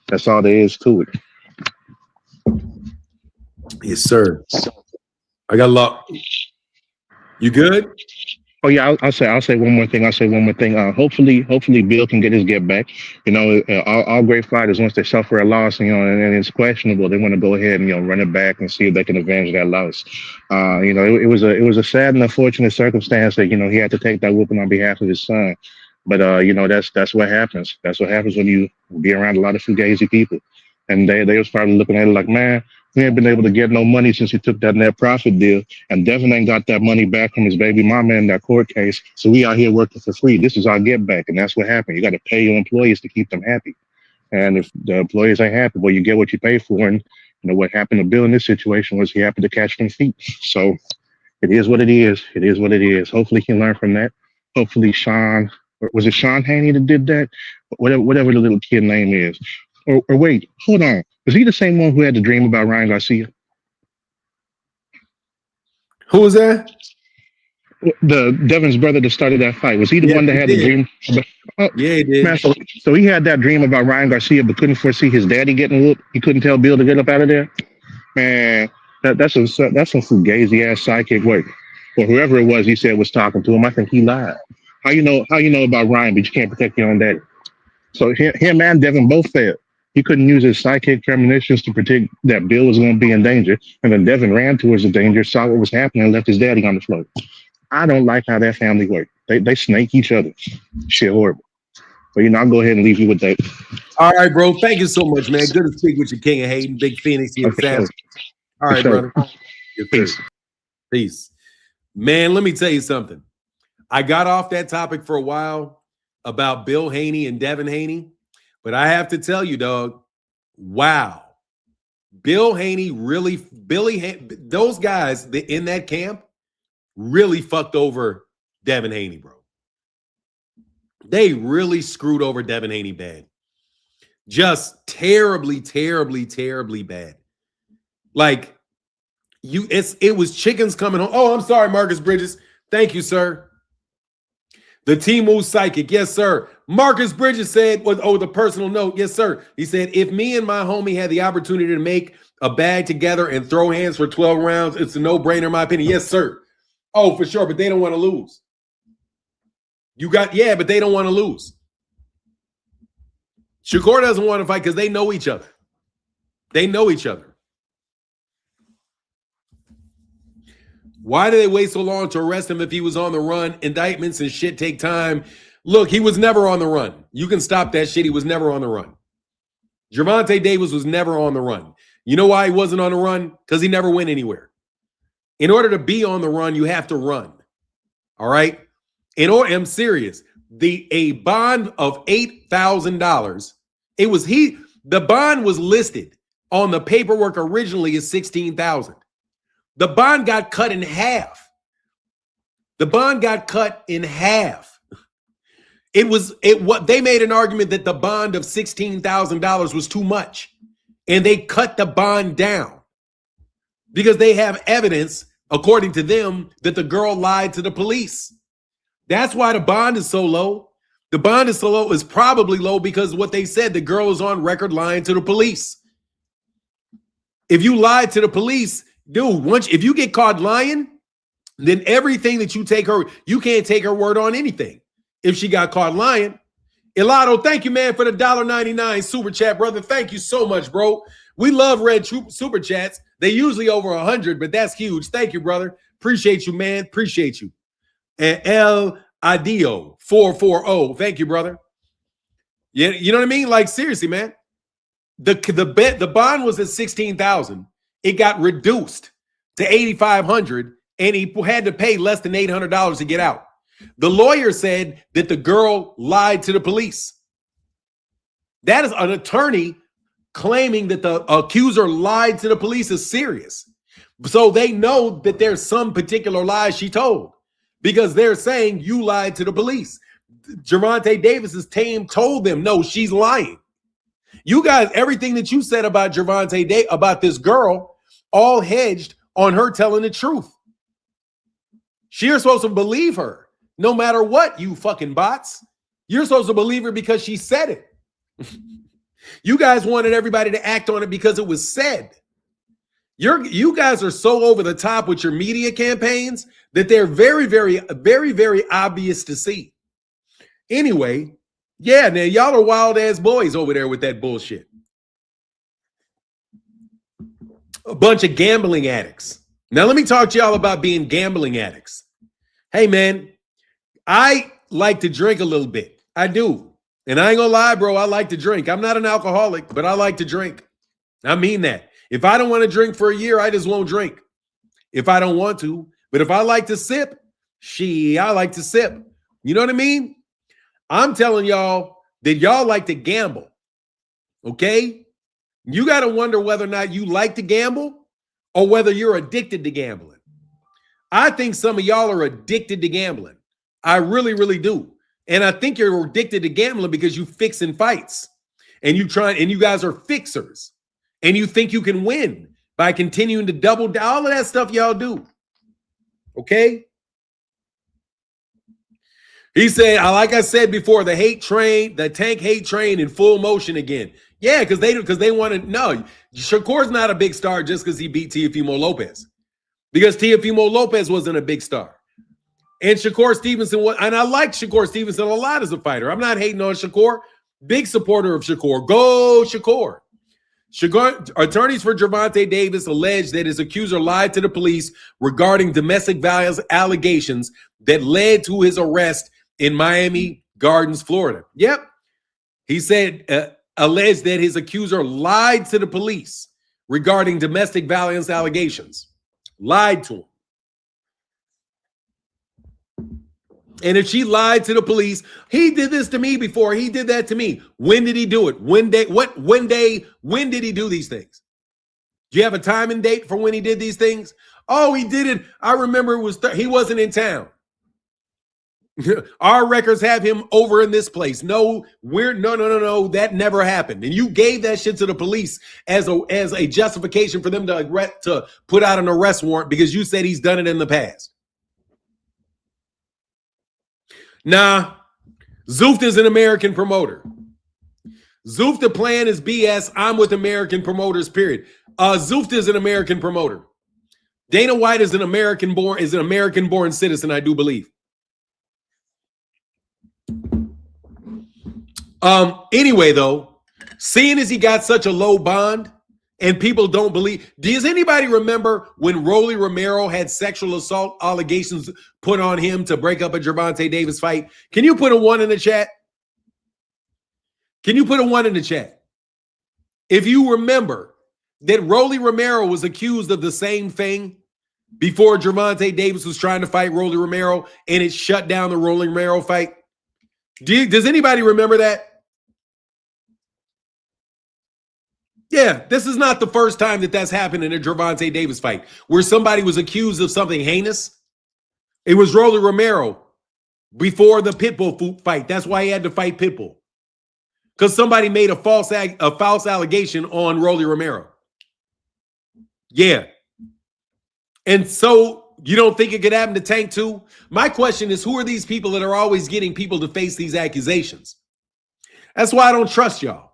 That's all there is to it. Yes, sir. I got a lot. You good? Oh yeah, I'll say one more thing. Hopefully Bill can get his get back. All great fighters, once they suffer a loss, and it's questionable, they want to go ahead and run it back and see if they can avenge that loss. It was a sad and unfortunate circumstance that he had to take that whooping on behalf of his son. But that's what happens. That's what happens when you be around a lot of fugazi people, and they was probably looking at it like, man, we ain't been able to get no money since he took that net profit deal. And Devin ain't got that money back from his baby mama in that court case. So we out here working for free. This is our get back. And that's what happened. You got to pay your employees to keep them happy. And if the employees ain't happy, well, you get what you pay for. And what happened to Bill in this situation was he happened to catch them feet. So it is what it is. It is what it is. Hopefully he can learn from that. Hopefully was it Sean Haney that did that? Whatever the little kid name is. Or wait, hold on. Was he the same one who had the dream about Ryan Garcia? Who was that? The Devin's brother that started that fight. Was he the one that had the dream? Yeah, he did. Man, so he had that dream about Ryan Garcia, but couldn't foresee his daddy getting whooped. He couldn't tell Bill to get up out of there. Man, that's some fugazi ass psychic work. Or whoever it was he said was talking to him. I think he lied. How you know about Ryan, but you can't protect your own daddy? So him and Devin both failed. He couldn't use his psychic premonitions to predict that Bill was going to be in danger. And then Devin ran towards the danger, saw what was happening, and left his daddy on the floor. I don't like how that family works. They snake each other. Shit horrible. But I'll go ahead and leave you with that. All right, bro. Thank you so much, man. Good to speak with you, King of Hayden, Big Phoenix, the assassin. All right, brother. Peace. Peace. Man, let me tell you something. I got off that topic for a while about Bill Haney and Devin Haney, but I have to tell you, dog, wow. Bill Haney those guys in that camp really fucked over Devin Haney, bro. They really screwed over Devin Haney bad. Just terribly, terribly, terribly bad. Like, it was chickens coming home. Oh, I'm sorry, Marcus Bridges. Thank you, sir. The Timu Psychic. Yes, sir. Marcus Bridges said, the personal note. Yes, sir. He said, if me and my homie had the opportunity to make a bag together and throw hands for 12 rounds, it's a no-brainer, in my opinion. Yes, sir. Oh, for sure. But they don't want to lose. But they don't want to lose. Shakur doesn't want to fight because they know each other. They know each other. Why did they wait so long to arrest him if he was on the run? Indictments and shit take time. Look, he was never on the run. You can stop that shit. He was never on the run. Gervonta Davis was never on the run. You know why he wasn't on the run? Because he never went anywhere. In order to be on the run, you have to run. All right? I'm serious. A bond of $8,000. The bond was listed on the paperwork originally as $16,000. The bond got cut in half. They made an argument that the bond of $16,000 was too much, and they cut the bond down because they have evidence, according to them, that the girl lied to the police. That's why the bond is so low. The bond is so low is probably low because what they said, the girl is on record lying to the police. If you lied to the police, dude, if you get caught lying, then everything that you can't take her word on anything. If she got caught lying. Elado, thank you, man, for the $1.99 super chat, brother. Thank you so much, bro. We love red super chats. They usually over 100, but that's huge. Thank you, brother. Appreciate you, man. Appreciate you. And El Adio 440. Thank you, brother. Yeah, you know what I mean? Like, seriously, man. The bond was at $16,000. It got reduced to $8,500, and he had to pay less than $800 to get out. The lawyer said that the girl lied to the police. That is an attorney claiming that the accuser lied to the police is serious. So they know that there's some particular lies she told because they're saying you lied to the police. Gervonta Davis's team told them, no, she's lying. You guys, everything that you said about Gervonta about this girl, all hedged on her telling the truth. You're supposed to believe her no matter what, you fucking bots. You're supposed to believe her because she said it. You guys wanted everybody to act on it because it was said. You guys are so over the top with your media campaigns that they're very, very, very, very obvious to see. Anyway, yeah, now y'all are wild ass boys over there with that bullshit. A bunch of gambling addicts. Now let me talk to y'all about being gambling addicts. Hey man, I like to drink a little bit. I do. And I ain't gonna lie, bro, I like to drink. I'm not an alcoholic, but I like to drink. I mean that. If I don't want to drink for a year, I just won't drink. If I don't want to. But if I like to sip, I like to sip. You know what I mean? I'm telling y'all that y'all like to gamble. Okay? You got to wonder whether or not you like to gamble or whether you're addicted to gambling. I think some of y'all are addicted to gambling. I really, really do. And I think you're addicted to gambling because you fixing fights and you guys are fixers and you think you can win by continuing to double down. All of that stuff y'all do. Okay? He said, like I said before, the tank hate train in full motion again. Yeah, because they want to know. Shakur's not a big star just because he beat Teofimo Lopez. Because Teofimo Lopez wasn't a big star. And Shakur Stevenson and I like Shakur Stevenson a lot as a fighter. I'm not hating on Shakur. Big supporter of Shakur. Go Shakur. Attorneys for Gervonta Davis allege that his accuser lied to the police regarding domestic violence allegations that led to his arrest in Miami Gardens, Florida. Yep. He said alleged that his accuser lied to the police regarding domestic violence allegations. Lied to him. And if she lied to the police, he did this to me before, he did that to me. When did he do it? When did he do these things? Do you have a time and date for when he did these things? Oh, he did it. I remember it was he wasn't in town. Our records have him over in this place. No, no. That never happened. And you gave that shit to the police as a justification for them to put out an arrest warrant because you said he's done it in the past. Nah, Zufta is an American promoter. Zufta Plann is BS. I'm with American promoters, period. Zufta is an American promoter. Dana White is an American-born citizen, I do believe. Anyway, though, seeing as he got such a low bond and people don't believe, does anybody remember when Rolly Romero had sexual assault allegations put on him to break up a Gervonta Davis fight? Can you put a 1 in the chat? Can you put a 1 in the chat? If you remember that Rolly Romero was accused of the same thing before Gervonta Davis was trying to fight Rolly Romero and it shut down the Rolly Romero fight. Does anybody remember that? Yeah, this is not the first time that that's happened in a Gervonta Davis fight where somebody was accused of something heinous. It was Rolly Romero before the Pitbull fight. That's why he had to fight Pitbull. Because somebody made a false allegation on Rolly Romero. Yeah. And so you don't think it could happen to Tank too? My question is, who are these people that are always getting people to face these accusations? That's why I don't trust y'all.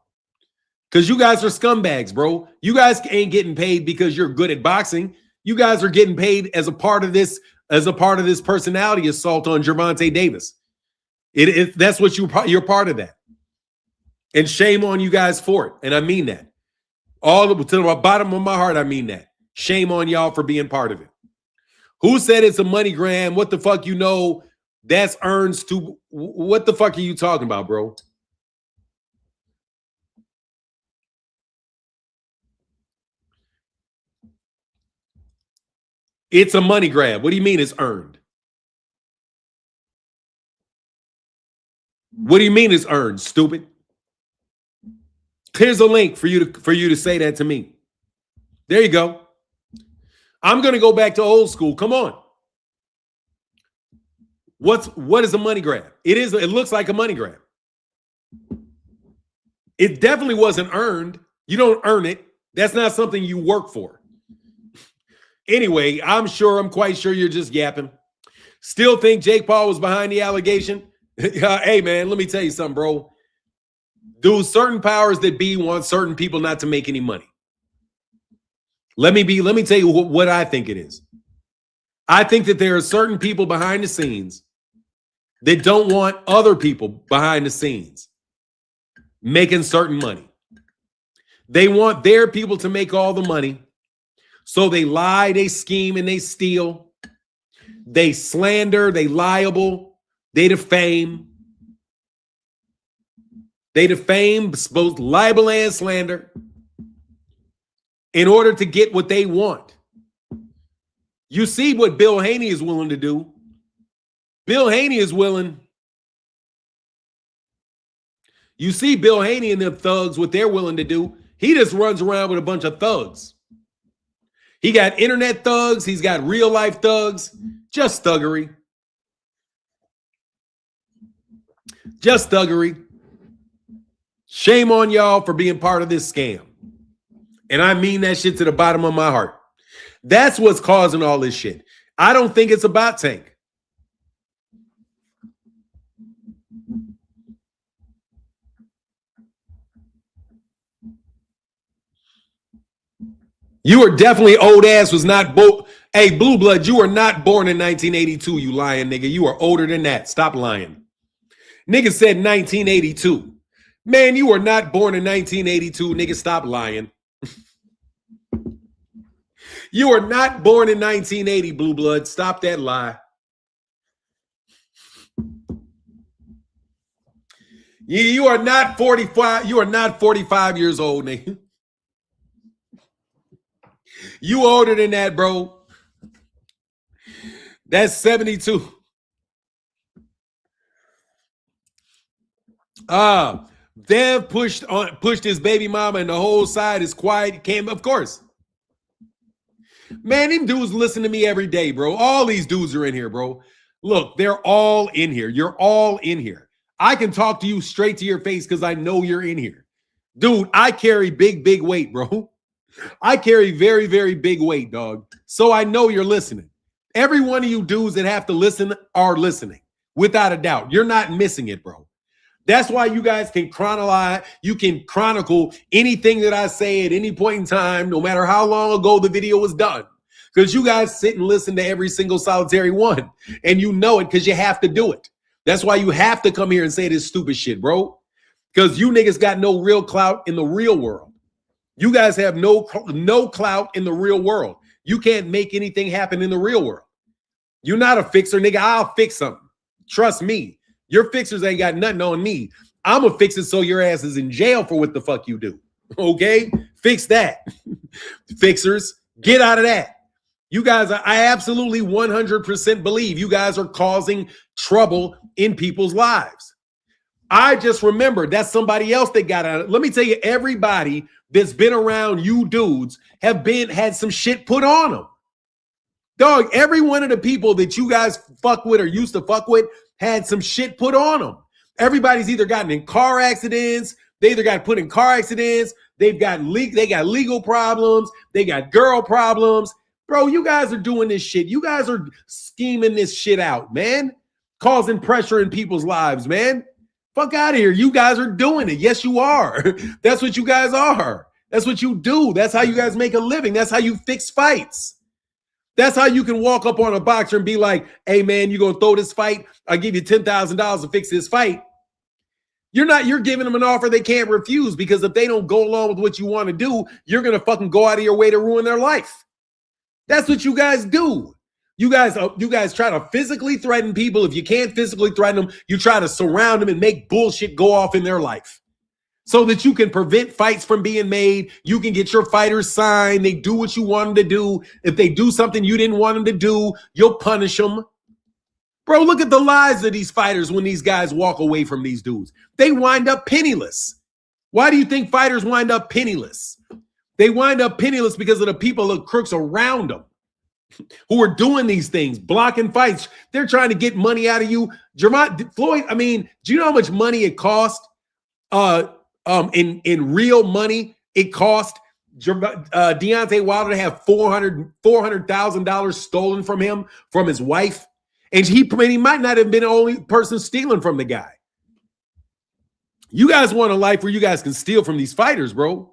Because you guys are scumbags, bro. You guys ain't getting paid because you're good at boxing. You guys are getting paid as a part of this personality assault on Gervonta Davis. That's what you're part of that. And shame on you guys for it. And I mean that. To the bottom of my heart, I mean that. Shame on y'all for being part of it. Who said it's a money grab? What the fuck you know? That's earns to. What the fuck are you talking about, bro? It's a money grab. What do you mean it's earned? What do you mean it's earned, stupid? Here's a link for you to say that to me. There you go. I'm going to go back to old school. Come on. What is a money grab? It looks like a money grab. It definitely wasn't earned. You don't earn it. That's not something you work for. Anyway, I'm quite sure you're just yapping. Still think Jake Paul was behind the allegation? Hey, man, let me tell you something, bro. Do certain powers that be want certain people not to make any money? Let me tell you what I think it is. I think that there are certain people behind the scenes that don't want other people behind the scenes making certain money. They want their people to make all the money. So they lie, they scheme, and they steal. They slander, they liable, they defame. They defame, both libel and slander, in order to get what they want. You see what Bill Haney is willing to do. Bill Haney is willing. You see Bill Haney and them thugs, what they're willing to do. He just runs around with a bunch of thugs. He got internet thugs. He's got real life thugs. Just thuggery. Just thuggery. Shame on y'all for being part of this scam. And I mean that shit to the bottom of my heart. That's what's causing all this shit. I don't think it's about Tank. You are definitely old ass was not Hey, Blue Blood, you were not born in 1982, you lying nigga. You are older than that. Stop lying. Nigga said 1982. Man, you were not born in 1982, nigga. Stop lying. You were not born in 1980, Blue Blood. Stop that lie. You are not 45. You are not 45 years old, nigga. You older than that, bro. That's 72. Dev pushed his baby mama, and the whole side is quiet. Came, of course. Man, them dudes listen to me every day, bro. All these dudes are in here, bro. Look, they're all in here. You're all in here. I can talk to you straight to your face because I know you're in here. Dude, I carry big weight, bro. I carry very, very big weight, dog. So I know you're listening. Every one of you dudes that have to listen are listening, without a doubt. You're not missing it, bro. That's why you guys can chronicle anything that I say at any point in time, no matter how long ago the video was done. Because you guys sit and listen to every single solitary one. And you know it because you have to do it. That's why you have to come here and say this stupid shit, bro. Because you niggas got no real clout in the real world. You guys have no clout in the real world. You can't make anything happen in the real world. You're not a fixer, nigga. I'll fix something. Trust me. Your fixers ain't got nothing on me. I'm going to fix it so your ass is in jail for what the fuck you do. Okay? Fix that. Fixers, get out of that. You guys, I absolutely 100% believe you guys are causing trouble in people's lives. I just remembered that's somebody else that got out of it. Let me tell you, everybody that's been around you dudes had some shit put on them. Dog, every one of the people that you guys fuck with or used to fuck with had some shit put on them. Everybody's either gotten in car accidents, they either got put in car accidents, they got legal problems, they got girl problems. Bro, you guys are doing this shit. You guys are scheming this shit out, man. Causing pressure in people's lives, man. Fuck out of here. You guys are doing it. Yes, you are. That's what you guys are. That's what you do. That's how you guys make a living. That's how you fix fights. That's how you can walk up on a boxer and be like, hey, man, you going to throw this fight? I'll give you $10,000 to fix this fight. You're giving them an offer they can't refuse, because if they don't go along with what you want to do, you're going to fucking go out of your way to ruin their life. That's what you guys do. You guys try to physically threaten people. If you can't physically threaten them, you try to surround them and make bullshit go off in their life so that you can prevent fights from being made. You can get your fighters signed. They do what you want them to do. If they do something you didn't want them to do, you'll punish them. Bro, look at the lives of these fighters when these guys walk away from these dudes. They wind up penniless. Why do you think fighters wind up penniless? They wind up penniless because of the people, the crooks around them who are doing these things, blocking fights. They're trying to get money out of you. Floyd, I mean, do you know how much money it cost? In real money, it cost Deontay Wilder to have $400,000 stolen from him, from his wife. And he might not have been the only person stealing from the guy. You guys want a life where you guys can steal from these fighters, bro.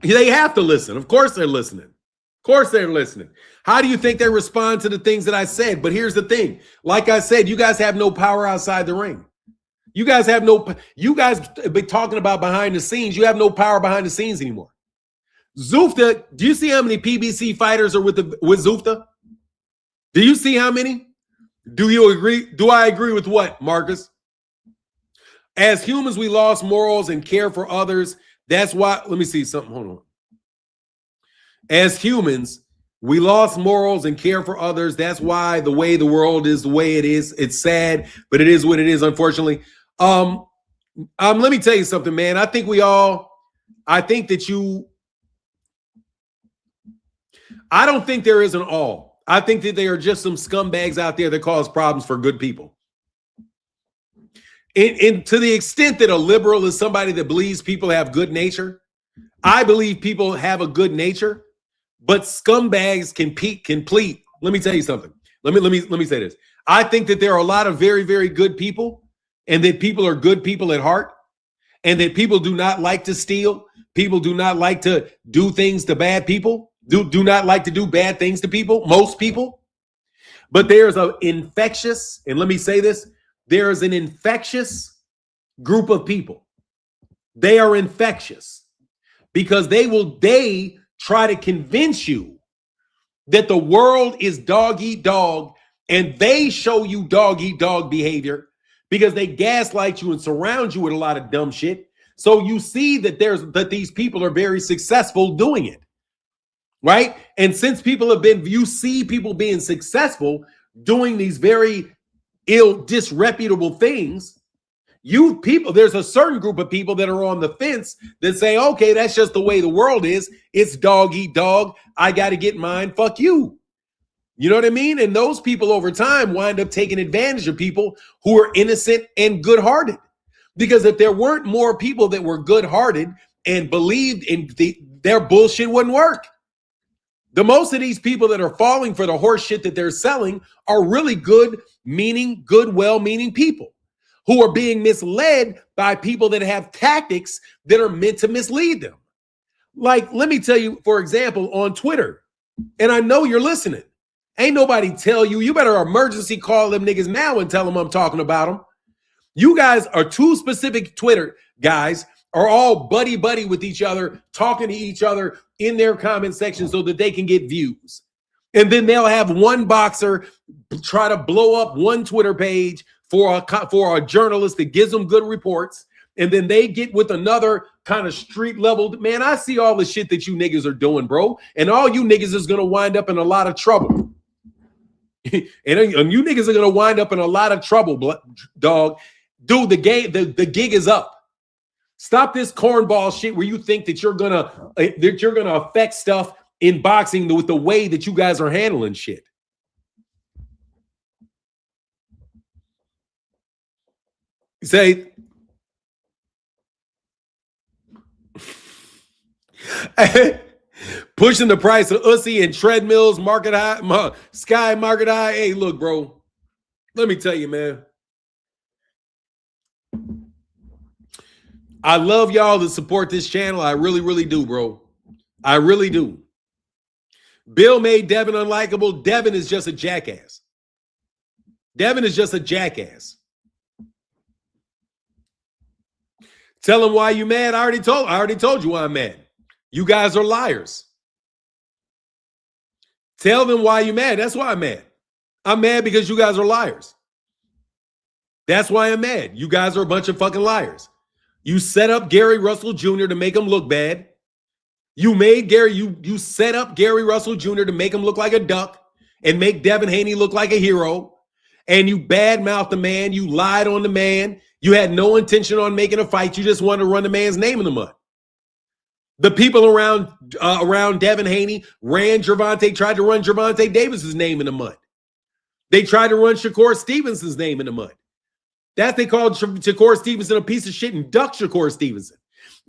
They have to listen. Of course they're listening. Of course they're listening. How do you think they respond to the things that I said? But here's the thing. Like I said, you guys have no power outside the ring. You guys have been talking about behind the scenes. You have no power behind the scenes anymore. Zufta, do you see how many PBC fighters are with Zufta? Do you see how many? Do you agree? Do I agree with what, Marcus? As humans, we lost morals and care for others. That's why, let me see something. Hold on. As humans, we lost morals and care for others. That's why the way the world is the way it is. It's sad, but it is what it is, unfortunately. Let me tell you something, man. I think I don't think there is an all. I think that there are just some scumbags out there that cause problems for good people. And to the extent that a liberal is somebody that believes people have good nature, I believe people have a good nature, but scumbags can plead. Let me tell you something. Let me say this. I think that there are a lot of very, very good people, and that people are good people at heart, and that people do not like to steal. People do not like to do things to bad people. Do not like to do bad things to people, most people. But there's an infectious, and let me say this, there is an infectious group of people. They are infectious because they try to convince you that the world is dog eat dog, and they show you dog eat dog behavior because they gaslight you and surround you with a lot of dumb shit. So you see that these people are very successful doing it, right? And since you see people being successful doing these very disreputable things, there's a certain group of people that are on the fence that say, okay, that's just the way the world is. It's dog eat dog. I got to get mine. Fuck you. You know what I mean? And those people over time wind up taking advantage of people who are innocent and good-hearted. Because if there weren't more people that were good-hearted and believed in their bullshit wouldn't work. The most of these people that are falling for the horse shit that they're selling are really well-meaning people who are being misled by people that have tactics that are meant to mislead them. Like, let me tell you, for example, on Twitter, and I know you're listening. Ain't nobody tell you. You better emergency call them niggas now and tell them I'm talking about them. You guys are too specific. Twitter guys are all buddy with each other, talking to each other in their comment section so that they can get views. And then they'll have one boxer try to blow up one Twitter page for a journalist that gives them good reports. And then they get with another kind of street level. Man, I see all the shit that you niggas are doing, bro. And all you niggas is going to wind up in a lot of trouble. and you niggas are going to wind up in a lot of trouble, dog. Dude, the gig is up. Stop this cornball shit where you think that you're gonna affect stuff in boxing with the way that you guys are handling shit. Say, pushing the price of Uzi and treadmills, market high, sky market high. Hey, look, bro, let me tell you, man. I love y'all that support this channel. I really, really do, bro. I really do. Bill made Devin unlikable. Devin is just a jackass. Devin is just a jackass. Tell him why you mad. I already told you why I'm mad. You guys are liars. Tell them why you mad. That's why I'm mad. I'm mad because you guys are liars. That's why I'm mad. You guys are a bunch of fucking liars. You set up Gary Russell Jr. to make him look bad. You set up Gary Russell Jr. to make him look like a duck and make Devin Haney look like a hero. And you badmouthed the man. You lied on the man. You had no intention on making a fight. You just wanted to run the man's name in the mud. The people around Devin Haney tried to run Gervonta Davis's name in the mud. They tried to run Shakur Stevenson's name in the mud. They called Shakur Stevenson a piece of shit and ducked Shakur Stevenson.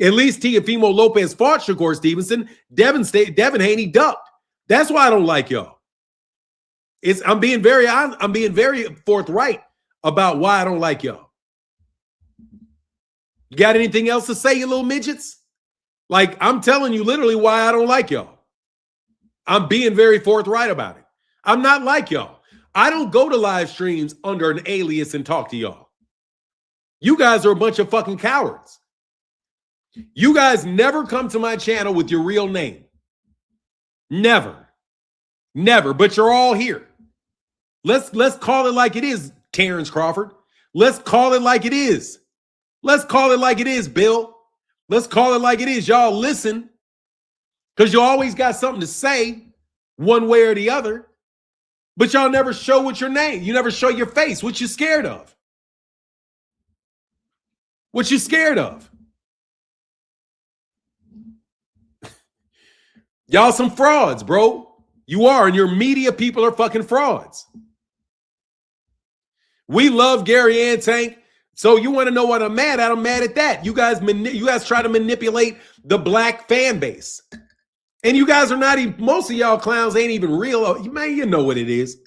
At least Teofimo Lopez fought Shakur Stevenson. Devin Haney ducked. That's why I don't like y'all. I'm being very forthright about why I don't like y'all. You got anything else to say, you little midgets? Like, I'm telling you literally why I don't like y'all. I'm being very forthright about it. I'm not like y'all. I don't go to live streams under an alias and talk to y'all. You guys are a bunch of fucking cowards. You guys never come to my channel with your real name. Never. Never. But you're all here. Let's call it like it is, Terrence Crawford. Let's call it like it is. Let's call it like it is, Bill. Let's call it like it is. Y'all listen, because you always got something to say one way or the other, but y'all never show what your name. You never show your face. What you scared of? What you scared of? Y'all some frauds, bro. You are, and your media people are fucking frauds. We love Gary and Tank. So you want to know what I'm mad at? I'm mad at that. You guys try to manipulate the black fan base. And you guys are not even, most of y'all clowns ain't even real. Man, you know what it is.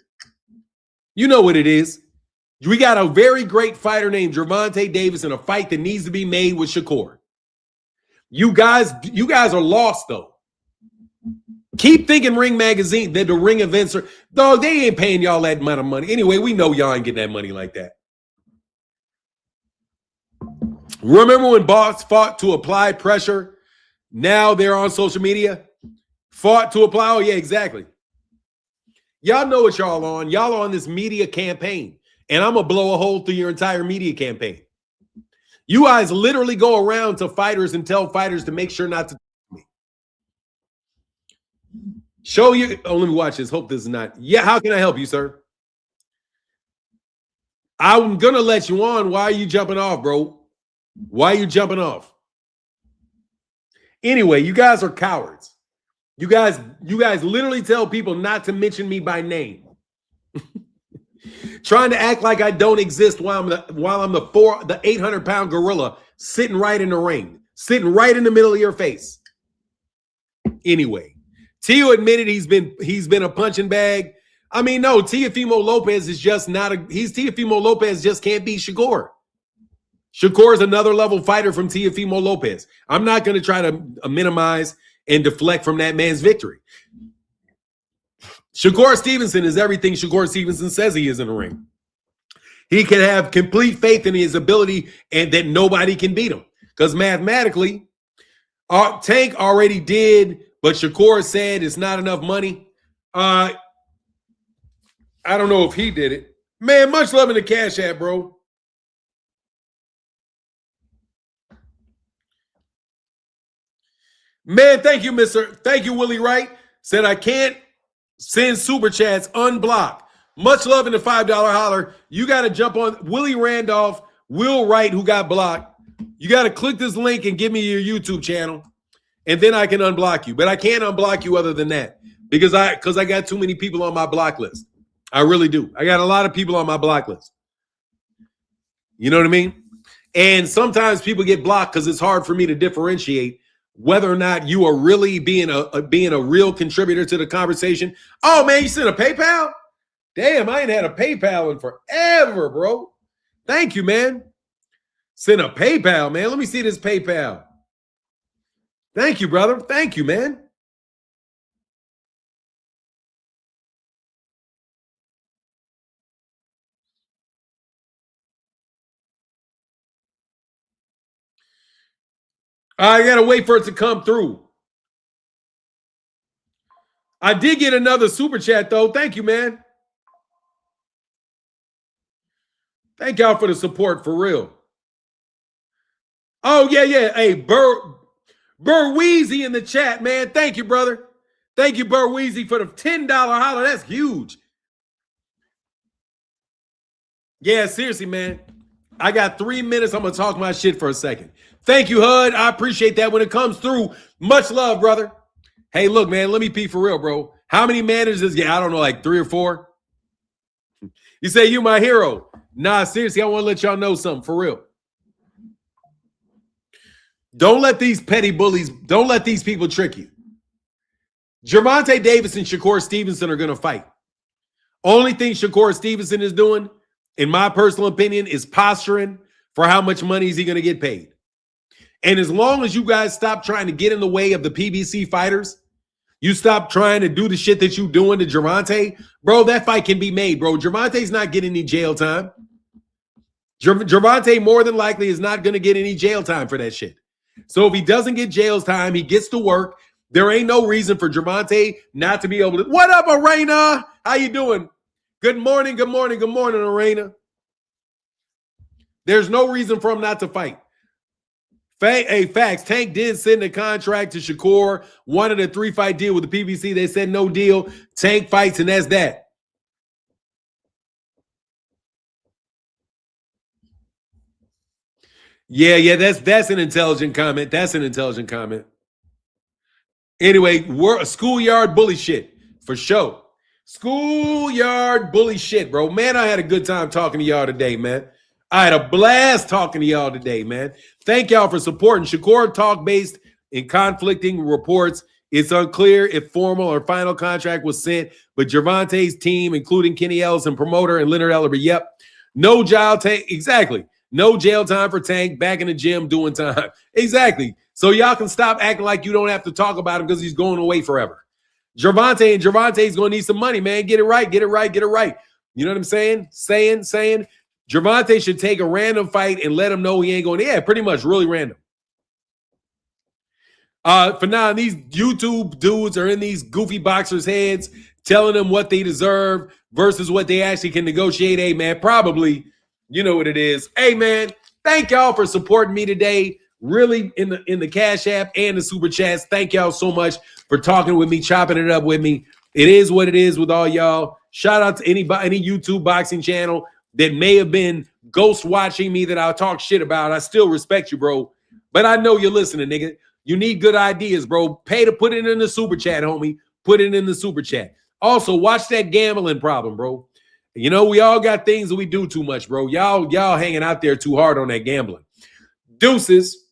You know what it is. We got a very great fighter named Gervonta Davis in a fight that needs to be made with Shakur. You guys are lost, though. Keep thinking Ring Magazine, that the ring events are, dog, they ain't paying y'all that amount of money. Anyway, we know y'all ain't getting that money like that. Remember when Boss fought to apply pressure? Now they're on social media. Fought to apply. Oh, yeah, exactly. Y'all know what y'all on. Y'all on this media campaign. And I'm going to blow a hole through your entire media campaign. You guys literally go around to fighters and tell fighters to make sure not to me. Show you. Oh, let me watch this. Hope this is not. Yeah, how can I help you, sir? I'm going to let you on. Why are you jumping off, bro? Why are you jumping off? Anyway, you guys are cowards. You guys literally tell people not to mention me by name. Trying to act like I don't exist while I'm the 800-pound gorilla sitting right in the ring, sitting right in the middle of your face. Anyway, Tio admitted he's been a punching bag. I mean, no, Teofimo Lopez is just not a. Teofimo Lopez just can't beat Shakur. Shakur is another level fighter from Teofimo Lopez. I'm not going to try to minimize and deflect from that man's victory. Shakur Stevenson is everything Shakur Stevenson says he is in the ring. He can have complete faith in his ability and that nobody can beat him. Because mathematically, Tank already did, but Shakur said it's not enough money. I don't know if he did it. Man, much love in the Cash App, bro. Man, thank you, Mr. Thank you, Willie Wright. Said I can't send super chats unblocked. Much love in the $5 holler. You got to jump on Willie Randolph, Will Wright, who got blocked. You got to click this link and give me your YouTube channel, and then I can unblock you. But I can't unblock you other than that because I got too many people on my block list. I really do. I got a lot of people on my block list. You know what I mean? And sometimes people get blocked because it's hard for me to differentiate whether or not you are really being a real contributor to the conversation. Oh, man, you sent a PayPal? Damn, I ain't had a PayPal in forever, bro. Thank you, man. Send a PayPal, man. Let me see this PayPal. Thank you, brother. Thank you, man. I got to wait for it to come through. I did get another super chat, though. Thank you, man. Thank y'all for the support, for real. Oh, yeah. Hey, Burr Weezy in the chat, man. Thank you, brother. Thank you, Burr Weezy, for the $10 holler. That's huge. Yeah, seriously, man. I got 3 minutes. I'm going to talk my shit for a second. Thank you, HUD. I appreciate that when it comes through. Much love, brother. Hey, look, man, let me be for real, bro. How many managers? Yeah, I don't know, like 3 or 4. You say you my hero. Nah, seriously, I want to let y'all know something for real. Don't let these petty bullies, don't let these people trick you. Gervonta Davis and Shakur Stevenson are going to fight. Only thing Shakur Stevenson is doing, in my personal opinion, is posturing for how much money is he going to get paid. And as long as you guys stop trying to get in the way of the PBC fighters, you stop trying to do the shit that you doing to Gervonta, bro, that fight can be made, bro. Gervonta's not getting any jail time. Gervonta more than likely is not going to get any jail time for that shit. So if he doesn't get jail time, he gets to work. There ain't no reason for Gervonta not to be able to. What up, Arena? How you doing? Good morning, Arena. There's no reason for him not to fight. Hey, facts. Tank did send a contract to Shakur, wanted a 3-fight deal with the PBC. They said no deal. Tank fights, and that's that. Yeah, that's an intelligent comment. That's an intelligent comment. Anyway, we're a schoolyard bully shit for sure. Schoolyard bully shit, bro. Man, I had a good time talking to y'all today, man. I had a blast talking to y'all today, man. Thank y'all for supporting. Shakur talk based in conflicting reports. It's unclear if formal or final contract was sent, but Gervonta's team, including Kenny Ellis and promoter and Leonard Ellerby, yep. No jail time. Exactly. No jail time for Tank. Back in the gym doing time. Exactly. So y'all can stop acting like you don't have to talk about him because he's going away forever. Gervonta's going to need some money, man. Get it right. Get it right. Get it right. You know what I'm saying? Saying. Gervonta should take a random fight and let him know he ain't going. Yeah, pretty much, really random. For now, these YouTube dudes are in these goofy boxers' heads telling them what they deserve versus what they actually can negotiate. Hey, man, probably, you know what it is. Hey, man, thank y'all for supporting me today. Really in the Cash App and the Super Chats. Thank y'all so much for talking with me, chopping it up with me. It is what it is with all y'all. Shout out to any YouTube boxing channel that may have been ghost watching me that I'll talk shit about. I still respect you, bro. But I know you're listening, nigga. You need good ideas, bro. Pay to put it in the Super Chat, homie. Put it in the Super Chat. Also, watch that gambling problem, bro. You know, we all got things that we do too much, bro. Y'all hanging out there too hard on that gambling. Deuces.